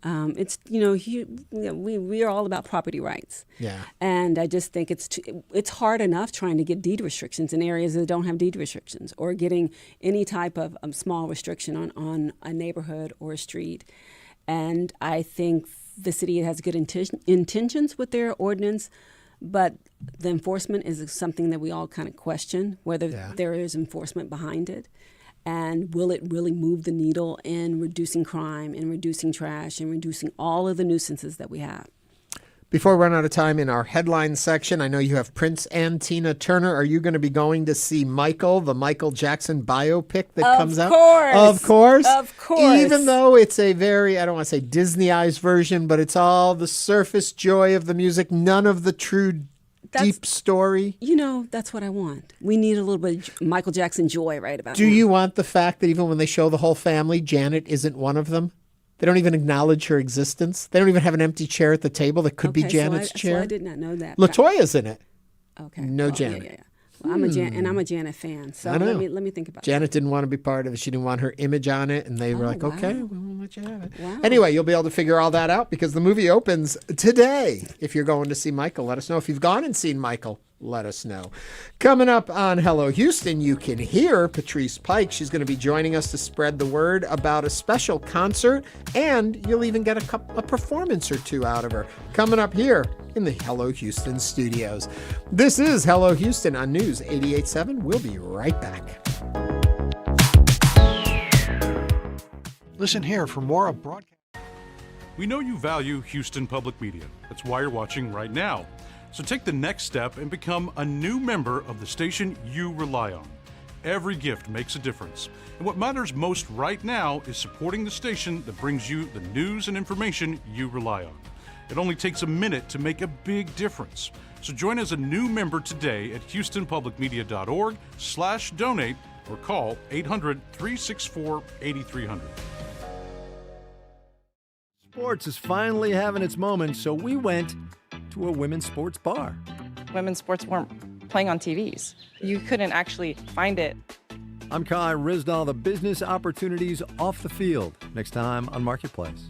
No. It's we are all about property rights. Yeah. And I just think it's hard enough trying to get deed restrictions in areas that don't have deed restrictions, or getting any type of small restriction on a neighborhood or a street. And I think the city has good intentions with their ordinance, but the enforcement is something that we all kind of question, whether there is enforcement behind it. And will it really move the needle in reducing crime and reducing trash and reducing all of the nuisances that we have? Before we run out of time in our headline section, I know you have Prince and Tina Turner. Are you going to be going to see Michael, the Michael Jackson biopic that comes out? Of course. Of course. Even though it's a very, I don't want to say Disneyized version, but it's all the surface joy of the music, none of the true deep story. That's what I want. We need a little bit of Michael Jackson joy right about now. Do you want the fact that even when they show the whole family, Janet isn't one of them? They don't even acknowledge her existence. They don't even have an empty chair at the table that could be Janet's chair. So I did not know that. LaToya's in it. Okay. No Janet. Yeah. Well, I'm a Janet fan. So let me think about Janet didn't want to be part of it. She didn't want her image on it, and they were like, okay, we won't let you have it. Wow. Anyway, you'll be able to figure all that out because the movie opens today. If you're going to see Michael, let us know. If you've gone and seen Michael, let us know. Coming up on Hello Houston, you can hear Patrice Pike. She's going to be joining us to spread the word about a special concert, and you'll even get a performance or two out of her. Coming up here in the Hello Houston studios. This is Hello Houston on News 88.7. We'll be right back. Listen here for more of broadcast. We know you value Houston Public Media. That's why you're watching right now. So take the next step and become a new member of the station you rely on. Every gift makes a difference. And what matters most right now is supporting the station that brings you the news and information you rely on. It only takes a minute to make a big difference. So join as a new member today at houstonpublicmedia.org/donate or call 800-364-8300. Sports is finally having its moment, so we went to a women's sports bar. Women's sports weren't playing on TVs. You couldn't actually find it. I'm Kai Rizdal, the business opportunities off the field. Next time on Marketplace.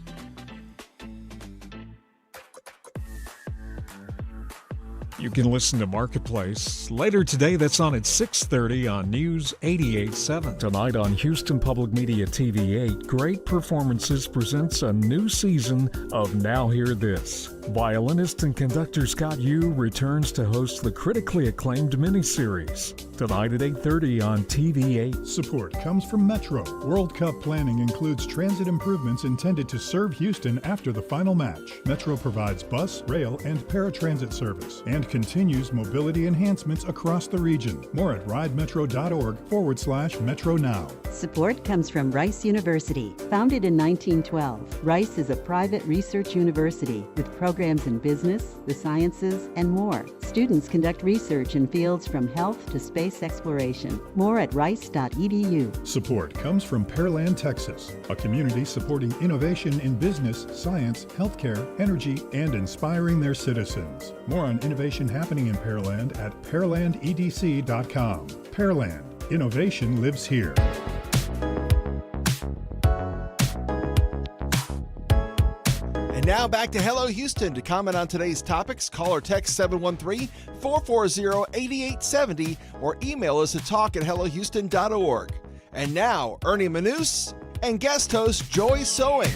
You can listen to Marketplace later today. That's on at 6:30 on News 88.7. Tonight on Houston Public Media TV 8, Great Performances presents a new season of Now Hear This. Violinist and conductor Scott Yu returns to host the critically acclaimed miniseries. Tonight at 8:30 on TV 8. Support comes from Metro. World Cup planning includes transit improvements intended to serve Houston after the final match. Metro provides bus, rail, and paratransit service and continues mobility enhancements across the region. More at ridemetro.org/Metro Now. Support comes from Rice University. Founded in 1912, Rice is a private research university with programs in business, the sciences, and more. Students conduct research in fields from health to space exploration. More at rice.edu. Support comes from Pearland, Texas, a community supporting innovation in business, science, healthcare, energy, and inspiring their citizens. More on innovation happening in Pearland at pearlandedc.com. Pearland, innovation lives here. And now back to Hello Houston. To comment on today's topics, call or text 713-440-8870 or email us at talk@hellohouston.org. And now, Ernie Manouse and guest host Joy Sewing.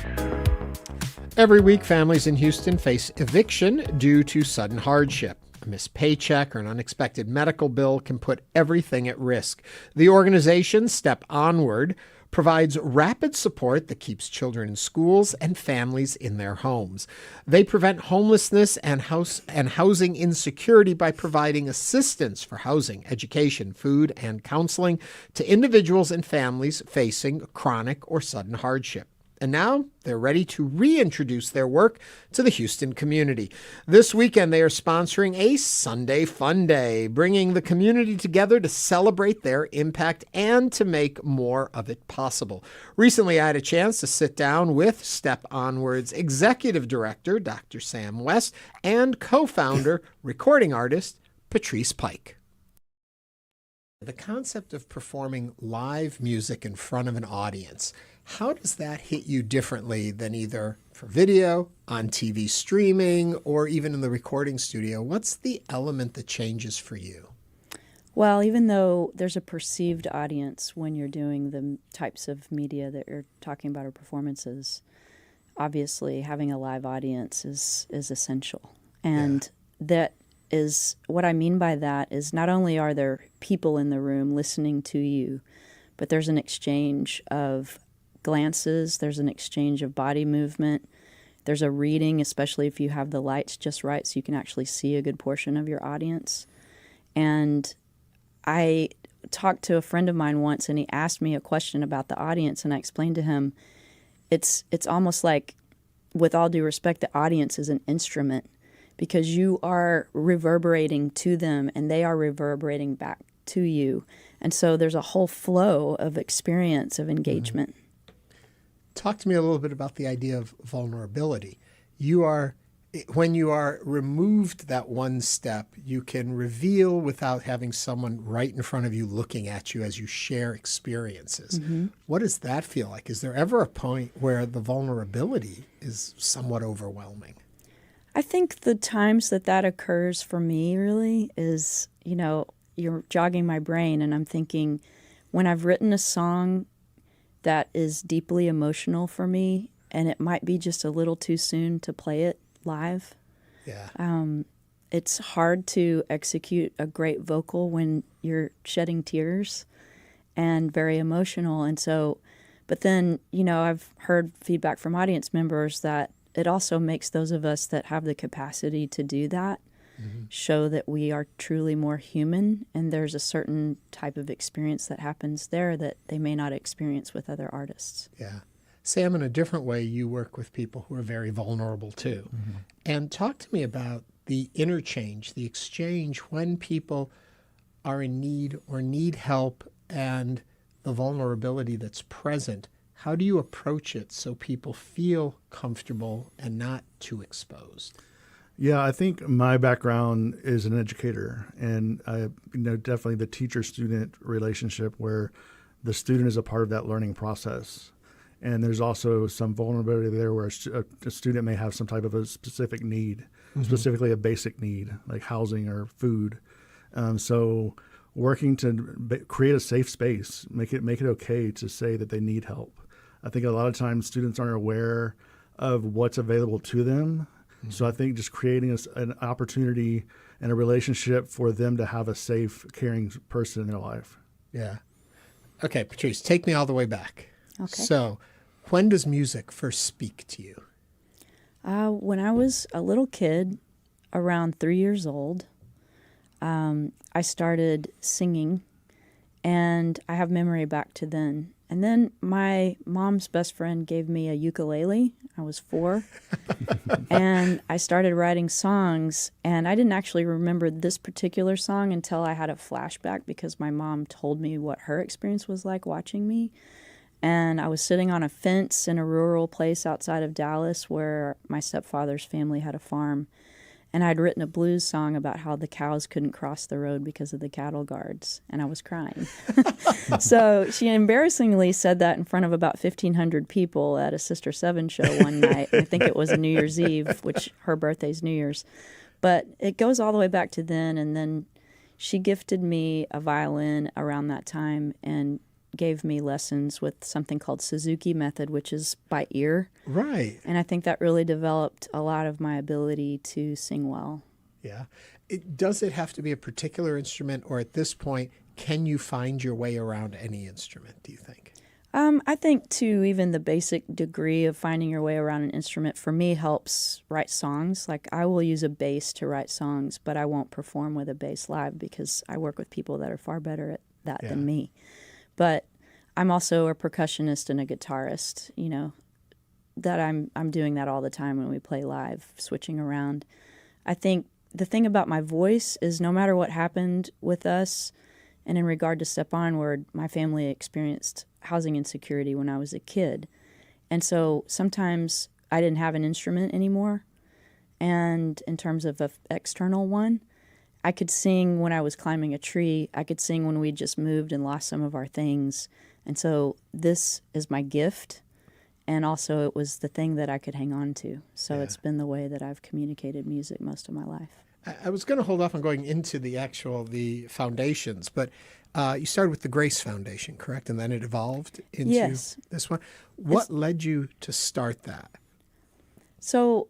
Every week, families in Houston face eviction due to sudden hardship. A missed paycheck or an unexpected medical bill can put everything at risk. The organization, Step Onward, provides rapid support that keeps children in schools and families in their homes. They prevent homelessness and housing insecurity by providing assistance for housing, education, food, and counseling to individuals and families facing chronic or sudden hardship. And now they're ready to reintroduce their work to the Houston community. This weekend, they are sponsoring a Sunday Funday, bringing the community together to celebrate their impact and to make more of it possible. Recently, I had a chance to sit down with Step Onward's executive director, Dr. Sam West, and co-founder, recording artist, Patrice Pike. The concept of performing live music in front of an audience, how does that hit you differently than either for video, on TV streaming, or even in the recording studio? What's the element that changes for you? Well, even though there's a perceived audience when you're doing the types of media that you're talking about or performances, obviously having a live audience is essential. And that is what I mean by that is not only are there people in the room listening to you, but there's an exchange of glances, there's an exchange of body movement, there's a reading, especially if you have the lights just right so you can actually see a good portion of your audience. And I talked to a friend of mine once and he asked me a question about the audience and I explained to him it's almost like, with all due respect, the audience is an instrument because you are reverberating to them and they are reverberating back to you. And so there's a whole flow of experience of engagement. Mm-hmm. Talk to me a little bit about the idea of vulnerability. When you are removed that one step, you can reveal without having someone right in front of you looking at you as you share experiences. Mm-hmm. What does that feel like? Is there ever a point where the vulnerability is somewhat overwhelming? I think the times that occurs for me really is, you're jogging my brain and I'm thinking when I've written a song that is deeply emotional for me and it might be just a little too soon to play it live. Yeah. It's hard to execute a great vocal when you're shedding tears and very emotional. And so, but then, I've heard feedback from audience members that it also makes those of us that have the capacity to do that show that we are truly more human, and there's a certain type of experience that happens there that they may not experience with other artists. Yeah. Sam, in a different way, you work with people who are very vulnerable too. Mm-hmm. And talk to me about the interchange, the exchange when people are in need or need help and the vulnerability that's present. How do you approach it so people feel comfortable and not too exposed? Yeah, I think my background is an educator, and definitely the teacher-student relationship where the student is a part of that learning process. And there's also some vulnerability there where a student may have some type of a specific need, specifically a basic need like housing or food. So working to create a safe space, make it okay to say that they need help. I think a lot of times students aren't aware of what's available to them. So I think just creating an opportunity and a relationship for them to have a safe, caring person in their life. Yeah. Okay, Patrice, take me all the way back. Okay. So when does music first speak to you? When I was a little kid, around 3 years old, I started singing, and I have memory back to then. And then my mom's best friend gave me a ukulele. I was 4. And I started writing songs. And I didn't actually remember this particular song until I had a flashback because my mom told me what her experience was like watching me. And I was sitting on a fence in a rural place outside of Dallas where my stepfather's family had a farm. And I'd written a blues song about how the cows couldn't cross the road because of the cattle guards, and I was crying. So she embarrassingly said that in front of about 1,500 people at a Sister Seven show one night. I think it was a New Year's Eve, which her birthday's New Year's. But it goes all the way back to then, and then she gifted me a violin around that time and gave me lessons with something called Suzuki method, which is by ear. Right. And I think that really developed a lot of my ability to sing well. Yeah. Does it have to be a particular instrument, or at this point, can you find your way around any instrument, do you think? I think, too, even the basic degree of finding your way around an instrument, for me, helps write songs. Like, I will use a bass to write songs, but I won't perform with a bass live because I work with people that are far better at that than me. But I'm also a percussionist and a guitarist, you know, that I'm doing that all the time when we play live, switching around. I think the thing about my voice is no matter what happened with us, and in regard to Step Onward, my family experienced housing insecurity when I was a kid. And so sometimes I didn't have an instrument anymore. And in terms of an external one, I could sing when I was climbing a tree. I could sing when we just moved and lost some of our things. And so this is my gift. And also it was the thing that I could hang on to. So it's been the way that I've communicated music most of my life. I was going to hold off on going into the foundations, but you started with the Grace Foundation, correct? And then it evolved into this one. What led you to start that? So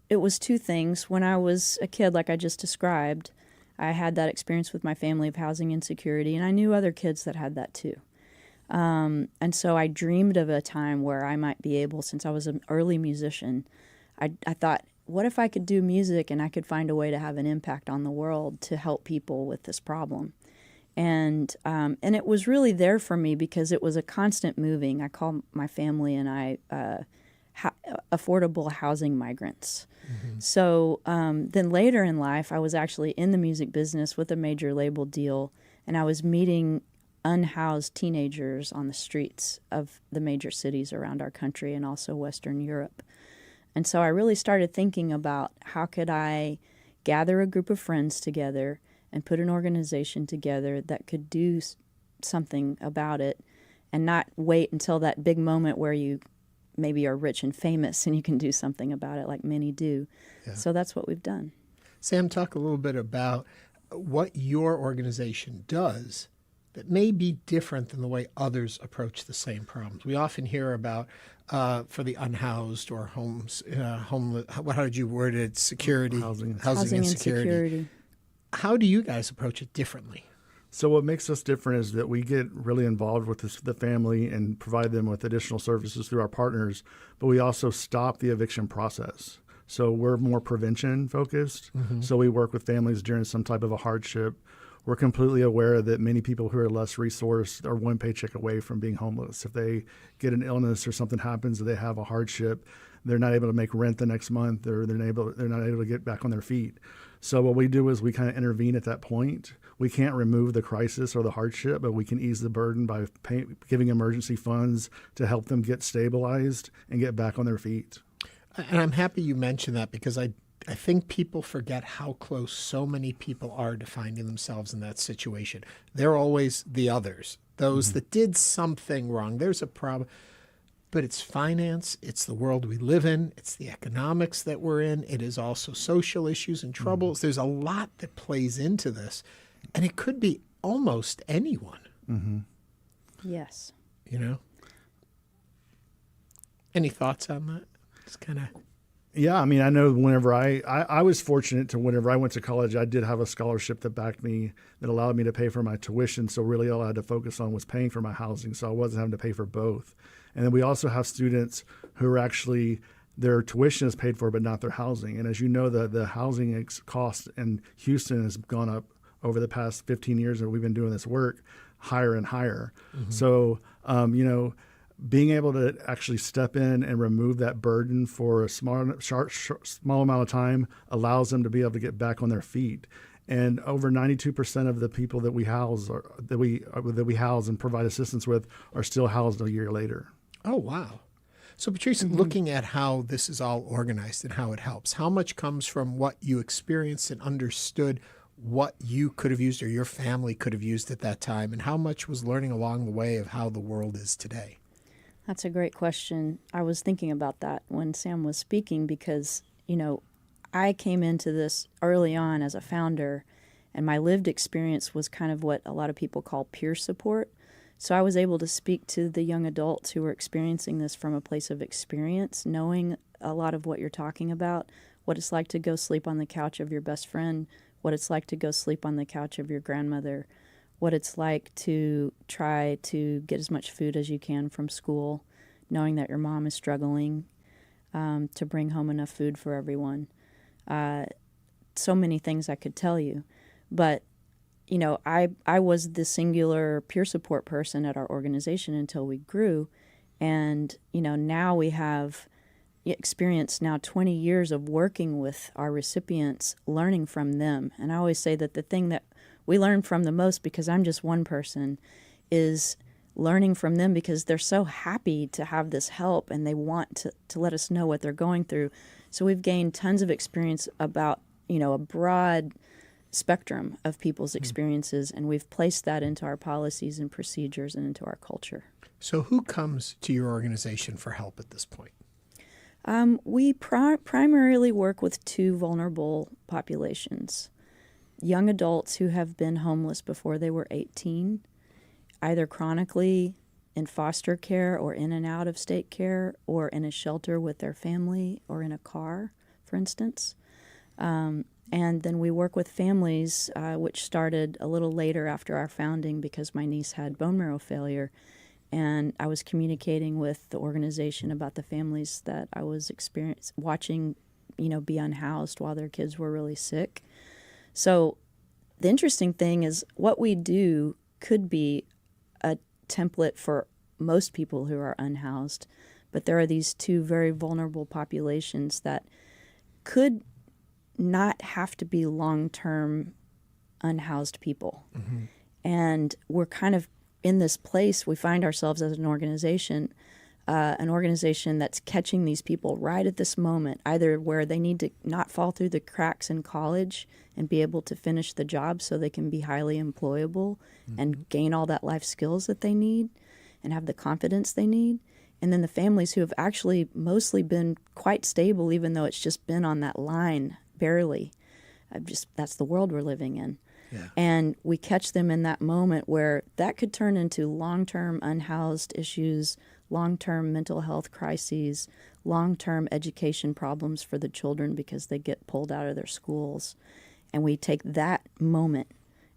it was 2 things. When I was a kid, like I just described, I had that experience with my family of housing insecurity, and I knew other kids that had that too. And so I dreamed of a time where I might be able, since I was an early musician, I thought, what if I could do music and I could find a way to have an impact on the world to help people with this problem? And it was really there for me because it was a constant moving. I call my family and I affordable housing migrants. Mm-hmm. So then later in life, I was actually in the music business with a major label deal, and I was meeting unhoused teenagers on the streets of the major cities around our country and also Western Europe. And so I really started thinking about how could I gather a group of friends together and put an organization together that could do something about it and not wait until that big moment where you maybe are rich and famous and you can do something about it like many do. Yeah. So that's what we've done. Sam, talk a little bit about what your organization does that may be different than the way others approach the same problems. We often hear about, for the unhoused or homeless, how did you word it? Security, housing insecurity. How do you guys approach it differently? So what makes us different is that we get really involved with the family and provide them with additional services through our partners, but we also stop the eviction process. So we're more prevention focused. Mm-hmm. So we work with families during some type of a hardship. We're completely aware that many people who are less resourced are one paycheck away from being homeless. If they get an illness or something happens, they have a hardship, they're not able to make rent the next month, or they're not able to get back on their feet. So what we do is we kind of intervene at that point. We can't remove the crisis or the hardship, but we can ease the burden by giving emergency funds to help them get stabilized and get back on their feet. And I'm happy you mentioned that because I think people forget how close so many people are to finding themselves in that situation. They're always the others, those that did something wrong. There's a problem. But it's finance, it's the world we live in, it's the economics that we're in, it is also social issues and troubles. There's a lot that plays into this, and it could be almost anyone. Mm-hmm. Yes. You know? Any thoughts on that? Just kind of... Yeah, I mean, I know whenever I was fortunate to whenever I went to college, I did have a scholarship that backed me, that allowed me to pay for my tuition. So really all I had to focus on was paying for my housing. So I wasn't having to pay for both. And then we also have students who are actually, their tuition is paid for, but not their housing. And as you know, the housing cost in Houston has gone up over the past 15 years that we've been doing this work. higher and higher. So, being able to actually step in and remove that burden for a small amount of time allows them to be able to get back on their feet. And over 92% of the people that we house and provide assistance with are still housed a year later. Oh, wow. So, Patrice, looking at how this is all organized and how it helps, how much comes from what you experienced and understood what you could have used or your family could have used at that time, and how much was learning along the way of how the world is today? That's a great question. I was thinking about that when Sam was speaking because, I came into this early on as a founder, and my lived experience was kind of what a lot of people call peer support. So I was able to speak to the young adults who were experiencing this from a place of experience, knowing a lot of what you're talking about, what it's like to go sleep on the couch of your best friend, what it's like to go sleep on the couch of your grandmother, what it's like to try to get as much food as you can from school, knowing that your mom is struggling to bring home enough food for everyone. So many things I could tell you. But, I was the singular peer support person at our organization until we grew. And, now we have experienced now 20 years of working with our recipients, learning from them. And I always say that the thing that we learn from the most, because I'm just one person, is learning from them because they're so happy to have this help and they want to let us know what they're going through. So we've gained tons of experience about, a broad spectrum of people's experiences, and we've placed that into our policies and procedures and into our culture. So who comes to your organization for help at this point? We primarily work with two vulnerable populations. Young adults who have been homeless before they were 18, either chronically in foster care or in and out of state care or in a shelter with their family or in a car, for instance. And then we work with families, which started a little later after our founding because my niece had bone marrow failure. And I was communicating with the organization about the families that I was watching, be unhoused while their kids were really sick. So the interesting thing is what we do could be a template for most people who are unhoused, but there are these two very vulnerable populations that could not have to be long-term unhoused people. And we're kind of in this place, we find ourselves as an organization that's catching these people right at this moment, either where they need to not fall through the cracks in college and be able to finish the job so they can be highly employable and gain all that life skills that they need and have the confidence they need. And then the families who have actually mostly been quite stable, even though it's just been on that line, barely. That's the world we're living in. Yeah. And we catch them in that moment where that could turn into long-term unhoused issues, long-term mental health crises, long-term education problems for the children because they get pulled out of their schools. And we take that moment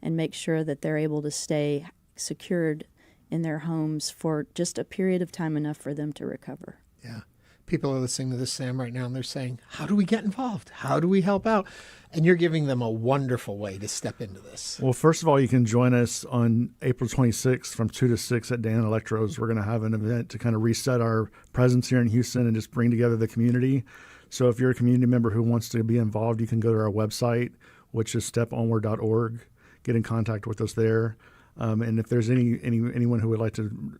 and make sure that they're able to stay secured in their homes for just a period of time enough for them to recover. Yeah. People are listening to this, Sam, right now, and they're saying, how do we get involved? How do we help out? And you're giving them a wonderful way to step into this. Well, first of all, you can join us on April 26th from 2 to 6 at Dan Electro's. We're going to have an event to kind of reset our presence here in Houston and just bring together the community. So if you're a community member who wants to be involved, you can go to our website, which is steponward.org. Get in contact with us there. And if there's anyone who would like to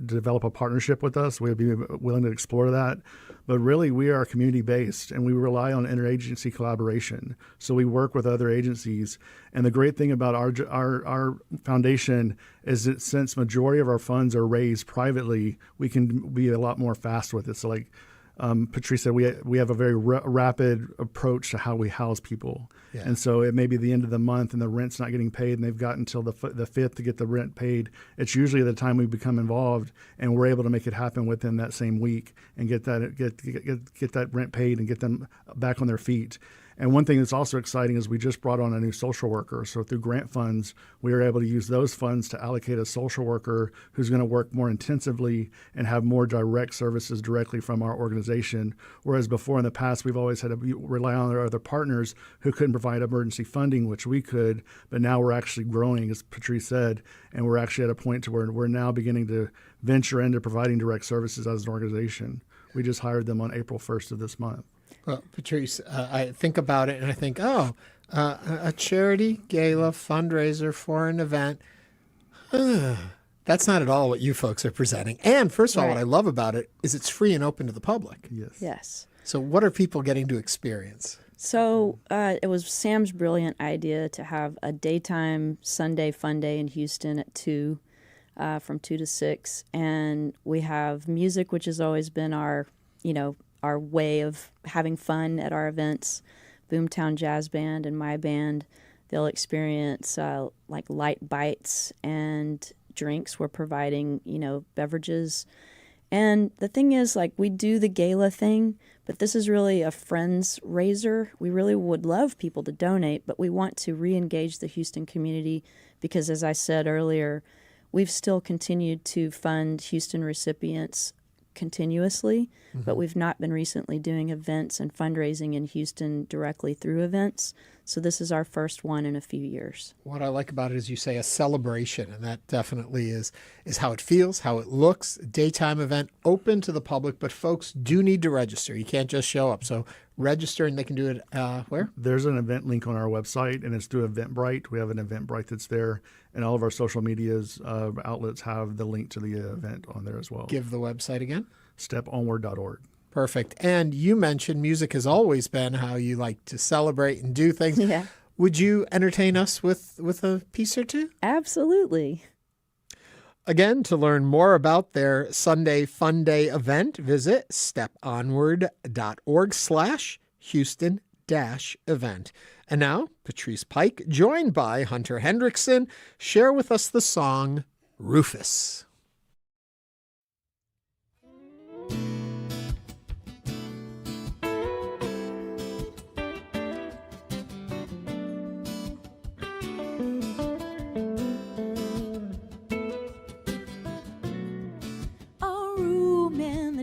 develop a partnership with us, we'd be willing to explore that. But really, we are community-based, and we rely on interagency collaboration. So we work with other agencies. And the great thing about our foundation is that since majority of our funds are raised privately, we can be a lot more fast with it. So like Patrice said, we have a very rapid approach to how we house people. Yeah. And so it may be the end of the month and the rent's not getting paid and they've got until the 5th to get the rent paid. It's usually the time we become involved and we're able to make it happen within that same week and get that rent paid and get them back on their feet. And one thing that's also exciting is we just brought on a new social worker. So through grant funds, we were able to use those funds to allocate a social worker who's going to work more intensively and have more direct services directly from our organization. Whereas before in the past, we've always had to rely on our other partners who couldn't provide emergency funding, which we could. But now we're actually growing, as Patrice said, and we're actually at a point to where we're now beginning to venture into providing direct services as an organization. We just hired them on April 1st of this month. Well, Patrice, I think about it and I think, a charity gala fundraiser for an event. That's not at all what you folks are presenting. And first of all, what I love about it is it's free and open to the public. Yes. So what are people getting to experience? So it was Sam's brilliant idea to have a daytime Sunday Funday in Houston at 2, from 2 to 6. And we have music, which has always been our way of having fun at our events. Boomtown Jazz Band and my band, they'll experience like light bites and drinks. We're providing, beverages. And the thing is, like, we do the gala thing, but this is really a friends raiser. We really would love people to donate, but we want to re-engage the Houston community because, as I said earlier, we've still continued to fund Houston recipients continuously, but we've not been recently doing events and fundraising in Houston directly through events. So this is our first one in a few years. What I like about it is you say a celebration, and that definitely is how it feels, how it looks. Daytime event, open to the public, but folks do need to register. You can't just show up. So register, and they can do it where? There's an event link on our website, and it's through Eventbrite. We have an Eventbrite that's there, and all of our social medias outlets have the link to the event on there as well. Give the website again. StepOnward.org. Perfect. And you mentioned music has always been how you like to celebrate and do things. Yeah. Would you entertain us with a piece or two? Absolutely. Again, to learn more about their Sunday Funday event, visit steponward.org/Houston-event. And now, Patrice Pike, joined by Hunter Hendrickson, share with us the song Rufus.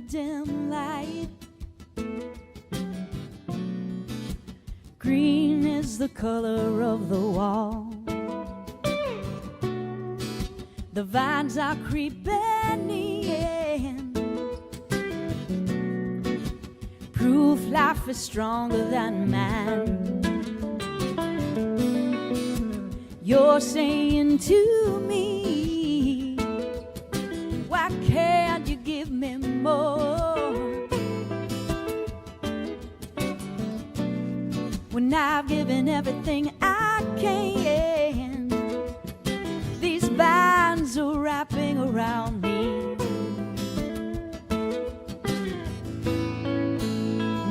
Dim light. Green is the color of the wall. The vines are creeping in. Proof life is stronger than man. You're saying to me, why can't you give me more? When I've given everything I can, these vines are wrapping around me.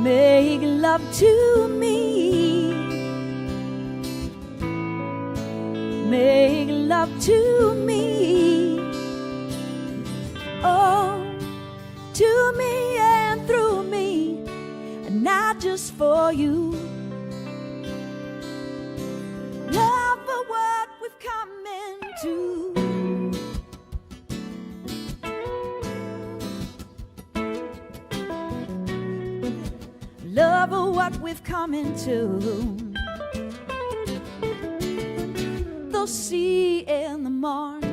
Make love to me. Make love to me. Oh, to me and through me, and not just for you. Love for what we've come into. Love for what we've come into. They'll see in the morning.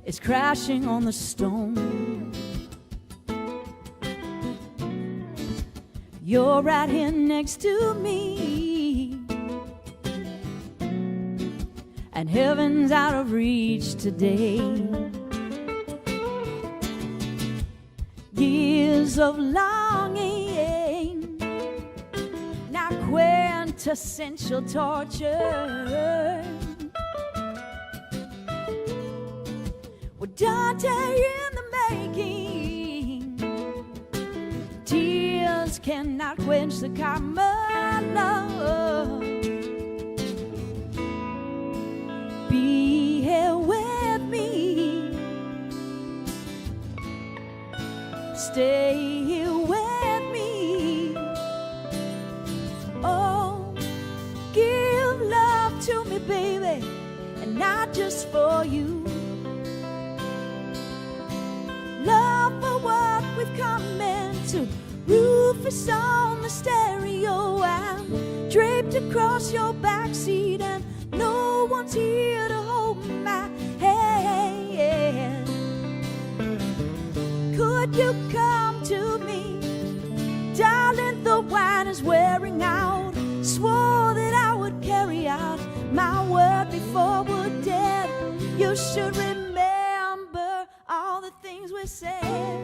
It's crashing on the stone. You're right here next to me, and heaven's out of reach today. Years of longing, now quintessential torture. Well, Dante in the making. Tears cannot quench the common love. Be here with me. Stay here with not just for you. Love for what we've come into. Roof is on the stereo. I'm draped across your backseat, and no one's here to hold my hand. Could you come to me? Darling, the wine is wearing out. Swore that I would carry out my word before we're dead. You should remember all the things we said.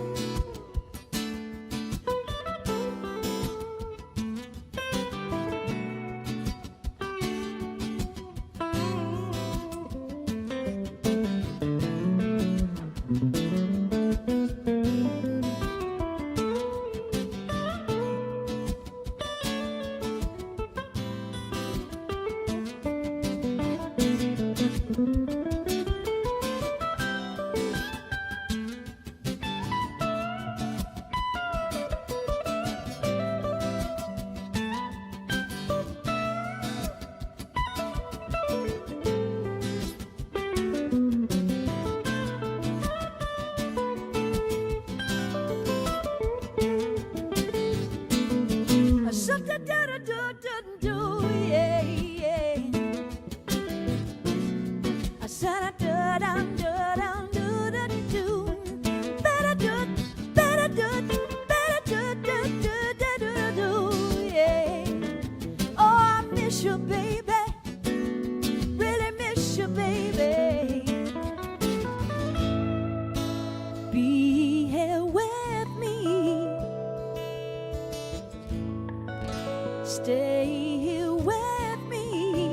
Stay here with me.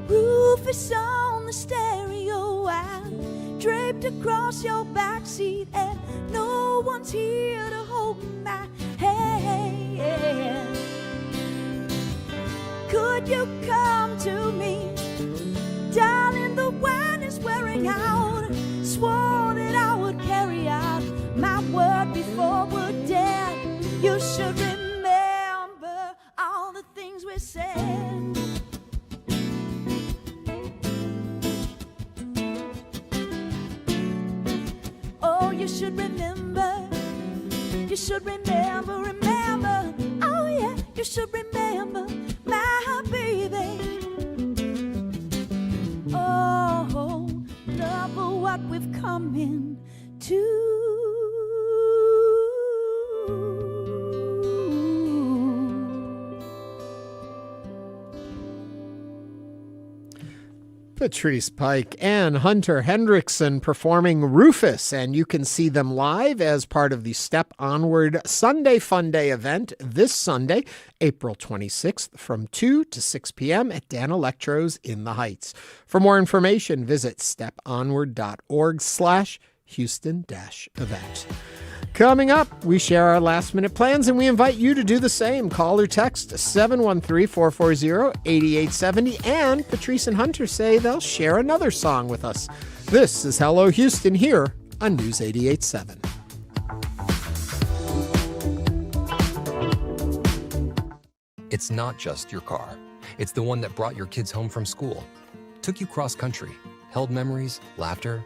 Roof is on the stereo. I'm draped across your backseat, and no one's here to hold my hand. Could you come to me? Darling, the wine is wearing out. Swore that I would carry out my word before we're dead. You should remember all the things we said. Oh, you should remember. You should remember, remember. Oh yeah, you should remember, my baby. Oh, love for what we've come into. Patrice Pike and Hunter Hendrickson performing Rufus, and you can see them live as part of the Step Onward Sunday Funday event this Sunday, April 26th from 2 to 6 p.m. at Dan Electro's in the Heights. For more information, visit steponward.org/Houston-event. Coming up, we share our last-minute plans, and we invite you to do the same. Call or text 713-440-8870, and Patrice and Hunter say they'll share another song with us. This is Hello Houston here on News 88.7. It's not just your car. It's the one that brought your kids home from school, took you cross-country, held memories, laughter,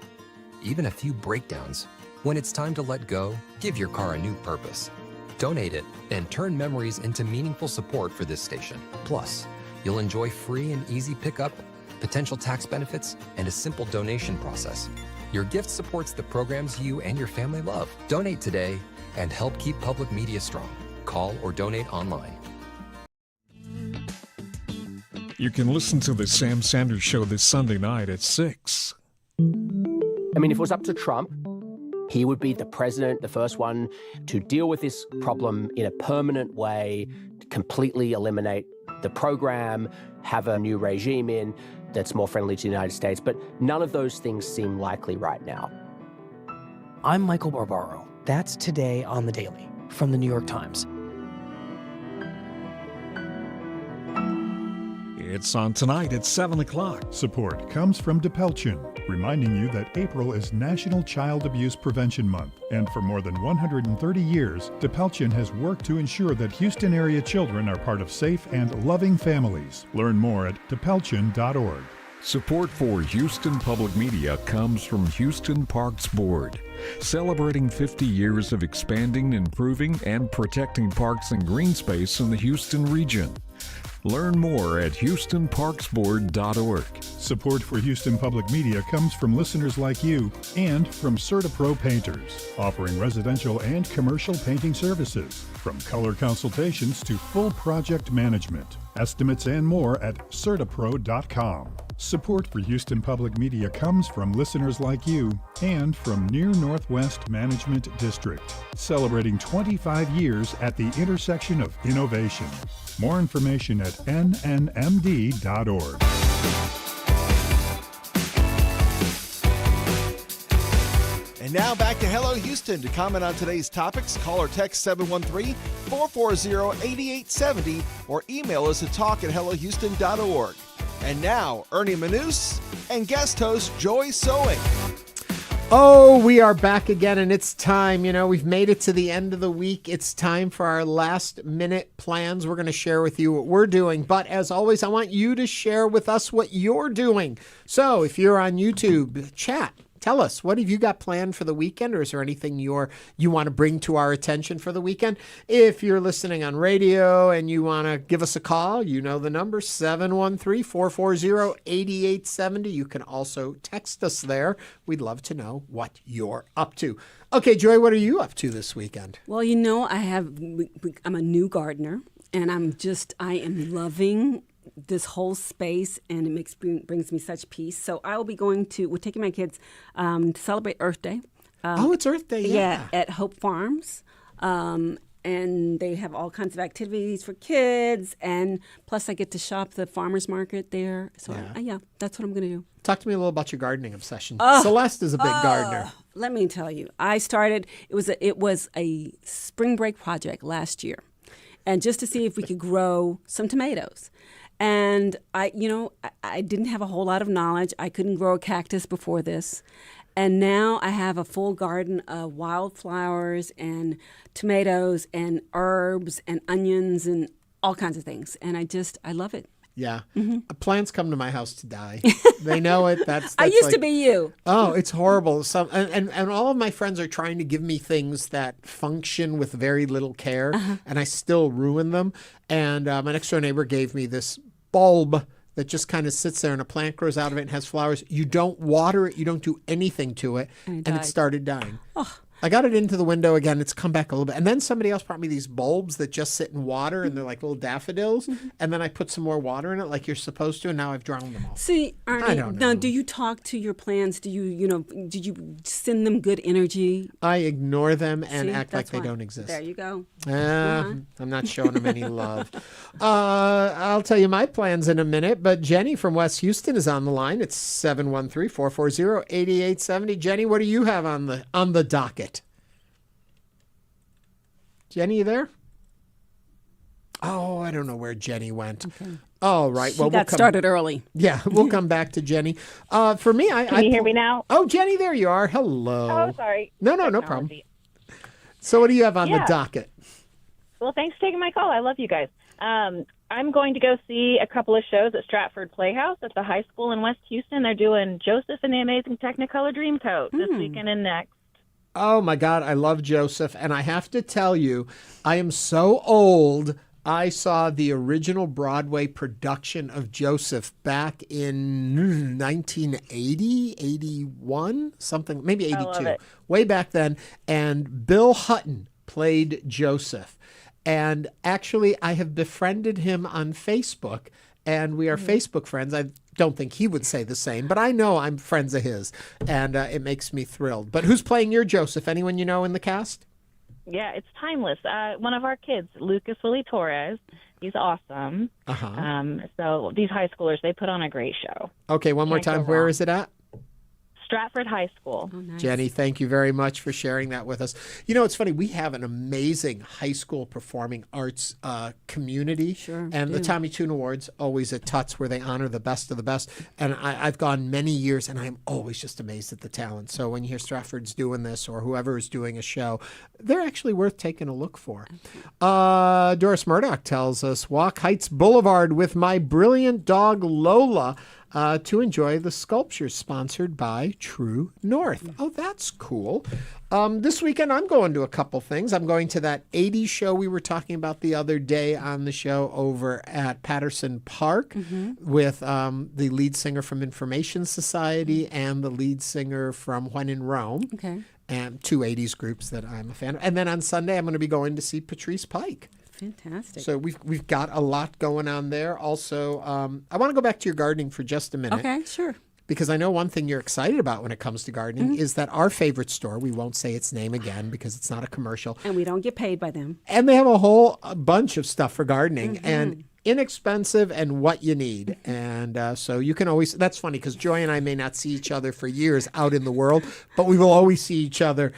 even a few breakdowns. When it's time to let go, give your car a new purpose. Donate it and turn memories into meaningful support for this station. Plus, you'll enjoy free and easy pickup, potential tax benefits, and a simple donation process. Your gift supports the programs you and your family love. Donate today and help keep public media strong. Call or donate online. You can listen to the Sam Sanders Show this Sunday night at 6. I mean, if it was up to Trump, he would be the president, the first one to deal with this problem in a permanent way, completely eliminate the program, have a new regime in that's more friendly to the United States. But none of those things seem likely right now. I'm Michael Barbaro. That's Today on the Daily from the New York Times. It's on tonight at 7 o'clock. Support comes from DePelchin, reminding you that April is National Child Abuse Prevention Month. And for more than 130 years, DePelchin has worked to ensure that Houston area children are part of safe and loving families. Learn more at depelchin.org. Support for Houston Public Media comes from Houston Parks Board, celebrating 50 years of expanding, improving, and protecting parks and green space in the Houston region. Learn more at HoustonParksBoard.org. Support for Houston Public Media comes from listeners like you and from CertaPro Painters, offering residential and commercial painting services, from color consultations to full project management. Estimates and more at CertaPro.com. Support for Houston Public Media comes from listeners like you and from Near Northwest Management District, celebrating 25 years at the intersection of innovation. More information at nnmd.org. And now back to Hello Houston. To comment on today's topics, call or text 713-440-8870 or email us at talk@hellohouston.org. And now, Ernie Manouse and guest host Joy Sewing. Oh, we are back again, and it's time. You know, we've made it to the end of the week. It's time for our last-minute plans. We're going to share with you what we're doing. But as always, I want you to share with us what you're doing. So if you're on YouTube, chat. Tell us, what have you got planned for the weekend, or is there anything you want to bring to our attention for the weekend? If you're listening on radio and you want to give us a call, you know the number, 713-440-8870. You can also text us there. We'd love to know what you're up to. Okay, Joy, what are you up to this weekend? Well, you know, I'm a new gardener, and I am loving this whole space, and it brings me such peace. So I will be we're taking my kids to celebrate Earth Day. It's Earth Day, yeah. At Hope Farms. And they have all kinds of activities for kids, and plus I get to shop the farmer's market there. So that's what I'm going to do. Talk to me a little about your gardening obsession. Celeste is a big gardener. Let me tell you, I started, it was a spring break project last year, and just to see if we could grow some tomatoes. And I didn't have a whole lot of knowledge. I couldn't grow a cactus before this. And now I have a full garden of wildflowers and tomatoes and herbs and onions and all kinds of things. And I love it. Yeah. Mm-hmm. Plants come to my house to die. They know it. That's I used to be you. Oh, it's horrible. And all of my friends are trying to give me things that function with very little care, and I still ruin them. And my next door neighbor gave me this bulb that just kind of sits there, and a plant grows out of it and has flowers. You don't water it. You don't do anything to it. And it started dying. Oh. I got it into the window again. It's come back a little bit. And then somebody else brought me these bulbs that just sit in water, and they're like little daffodils. Mm-hmm. And then I put some more water in it like you're supposed to, and now I've drowned them all. See, Ernie, I don't know. Now, do you talk to your plants? Do did you send them good energy? I ignore them and act like they don't exist. There you go. I'm not showing them any love. I'll tell you my plans in a minute, but Jenny from West Houston is on the line. It's 713-440-8870. Jenny, what do you have on the docket? Jenny, you there? Oh, I don't know where Jenny went. Okay. Oh, right. Well, we'll started early. Yeah, we'll come back to Jenny. For me, Can you hear me now? Oh, Jenny, there you are. Hello. Oh, sorry. No problem. So what do you have on the docket? Well, thanks for taking my call. I love you guys. I'm going to go see a couple of shows at Stratford Playhouse at the high school in West Houston. They're doing Joseph and the Amazing Technicolor Dreamcoat this weekend and next. Oh, my God. I love Joseph. And I have to tell you, I am so old. I saw the original Broadway production of Joseph back in 1980, 81, something, maybe 82, way back then. And Bill Hutton played Joseph. And actually, I have befriended him on Facebook, and we are Facebook friends. I don't think he would say the same, but I know I'm friends of his, and it makes me thrilled. But who's playing your Joseph? Anyone you know in the cast? Yeah, it's timeless. One of our kids, Lucas Willie Torres, he's awesome. So these high schoolers, they put on a great show. Okay, one more time. Where is it at? Stratford High School. Oh, nice. Jenny, thank you very much for sharing that with us. You know, it's funny. We have an amazing high school performing arts community. Sure. And the Tommy Tune Awards, always at Tuts, where they honor the best of the best. And I've gone many years, and I'm always just amazed at the talent. So when you hear Stratford's doing this, or whoever is doing a show, they're actually worth taking a look for. Doris Murdoch tells us, walk Heights Boulevard with my brilliant dog, Lola. to enjoy the sculptures sponsored by True North. Oh, that's cool. This weekend, I'm going to a couple things. I'm going to that 80s show we were talking about the other day on the show over at Patterson Park with the lead singer from Information Society and the lead singer from When in Rome. Okay. And two 80s groups that I'm a fan of. And then on Sunday, I'm going to be going to see Patrice Pike. Fantastic. So we've got a lot going on there. Also, I want to go back to your gardening for just a minute. Okay, sure. Because I know one thing you're excited about when it comes to gardening is that our favorite store, we won't say its name again because it's not a commercial. And we don't get paid by them. And they have a whole bunch of stuff for gardening and inexpensive and what you need. And so you can always, that's funny because Joy and I may not see each other for years out in the world, but we will always see each other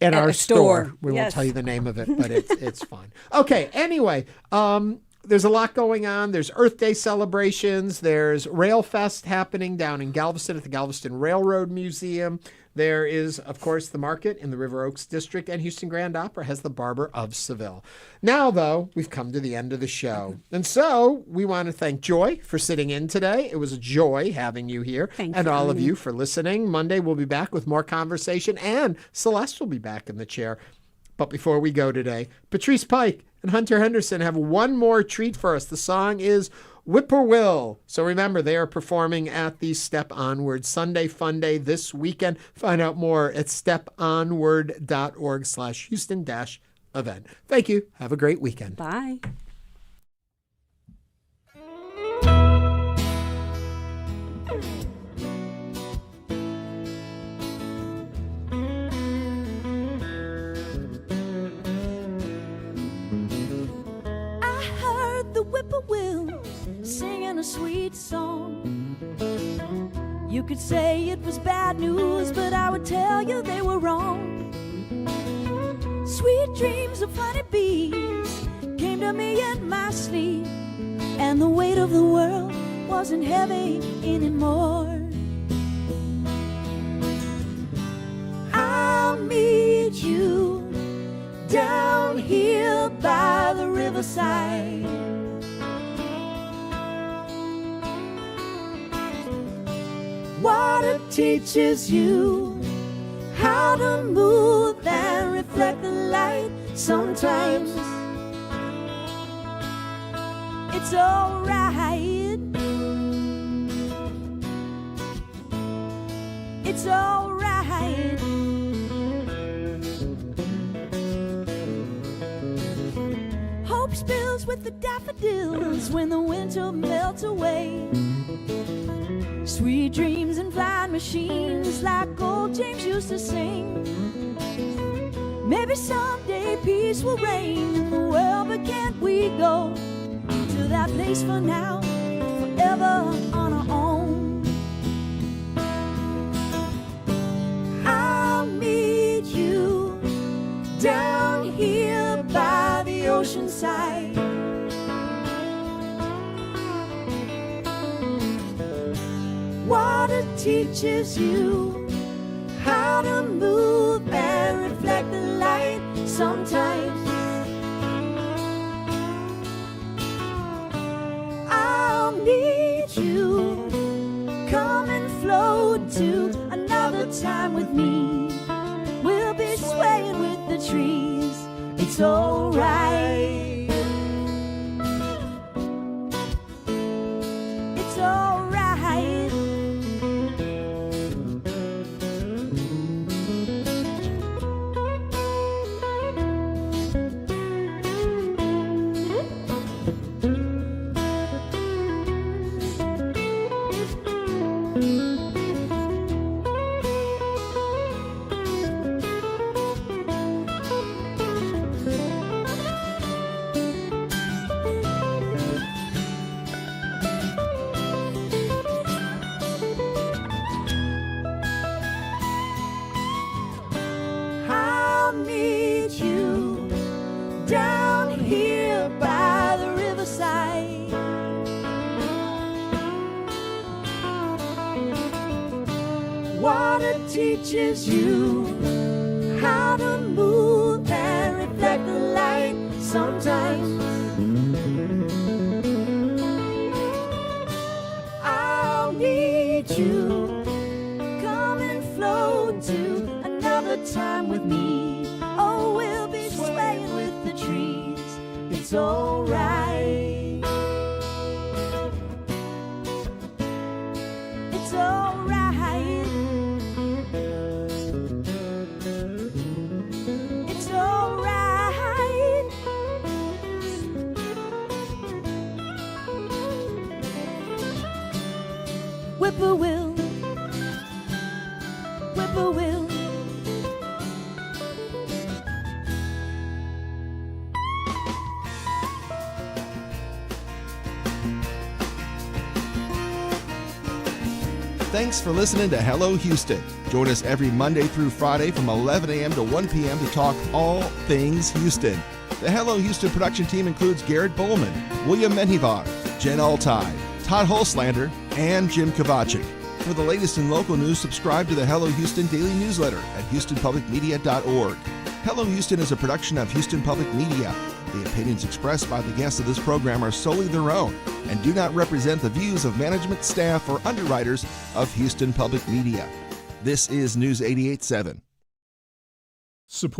at our store. We won't tell you the name of it, but it's fun. Okay, anyway, there's a lot going on. There's Earth Day celebrations. There's Rail Fest happening down in Galveston at the Galveston Railroad Museum. There is, of course, the market in the River Oaks District, and Houston Grand Opera has the Barber of Seville. Now, though, we've come to the end of the show. And so we want to thank Joy for sitting in today. It was a joy having you here. And all of you for listening. Monday, we'll be back with more conversation, and Celeste will be back in the chair. But before we go today, Patrice Pike and Hunter Henderson have one more treat for us. The song is Whippoorwill. So remember, they are performing at the Step Onward Sunday Funday this weekend. Find out more at steponward.org/Houston-event. Thank you. Have a great weekend. Bye. Whippoorwill singing a sweet song. You could say it was bad news, but I would tell you they were wrong. Sweet dreams of honeybees came to me in my sleep, and the weight of the world wasn't heavy anymore. I'll meet you down here by the riverside. Water teaches you how to move and reflect the light. Sometimes it's alright. It's alright. Hope spills with the daffodils when the winter melts away. Sweet dreams and flying machines like old James used to sing. Maybe someday peace will reign in the world, but can't we go to that place for now, forever on our own? I'll meet you down here by the ocean side. Water teaches you how to move and reflect the light. Sometimes I'll need you. Come and float to another time with me. We'll be swaying with the trees. It's alright. It's alright. Water teaches you how to move and reflect the light. Sometimes I'll need good time with me. Oh, we'll be swaying with the trees. It's alright. It's alright. It's alright. Whippoorwill, whippoorwill. Thanks for listening to Hello Houston. Join us every Monday through Friday from 11 a.m. to 1 p.m. to talk all things Houston. The Hello Houston production team includes Garrett Bowman, William Menjivar, Jen Altai, Todd Holslander, and Jim Kovacic. For the latest in local news, subscribe to the Hello Houston daily newsletter at houstonpublicmedia.org. Hello Houston is a production of Houston Public Media. The opinions expressed by the guests of this program are solely their own and do not represent the views of management, staff, or underwriters of Houston Public Media. This is News 88.7. Support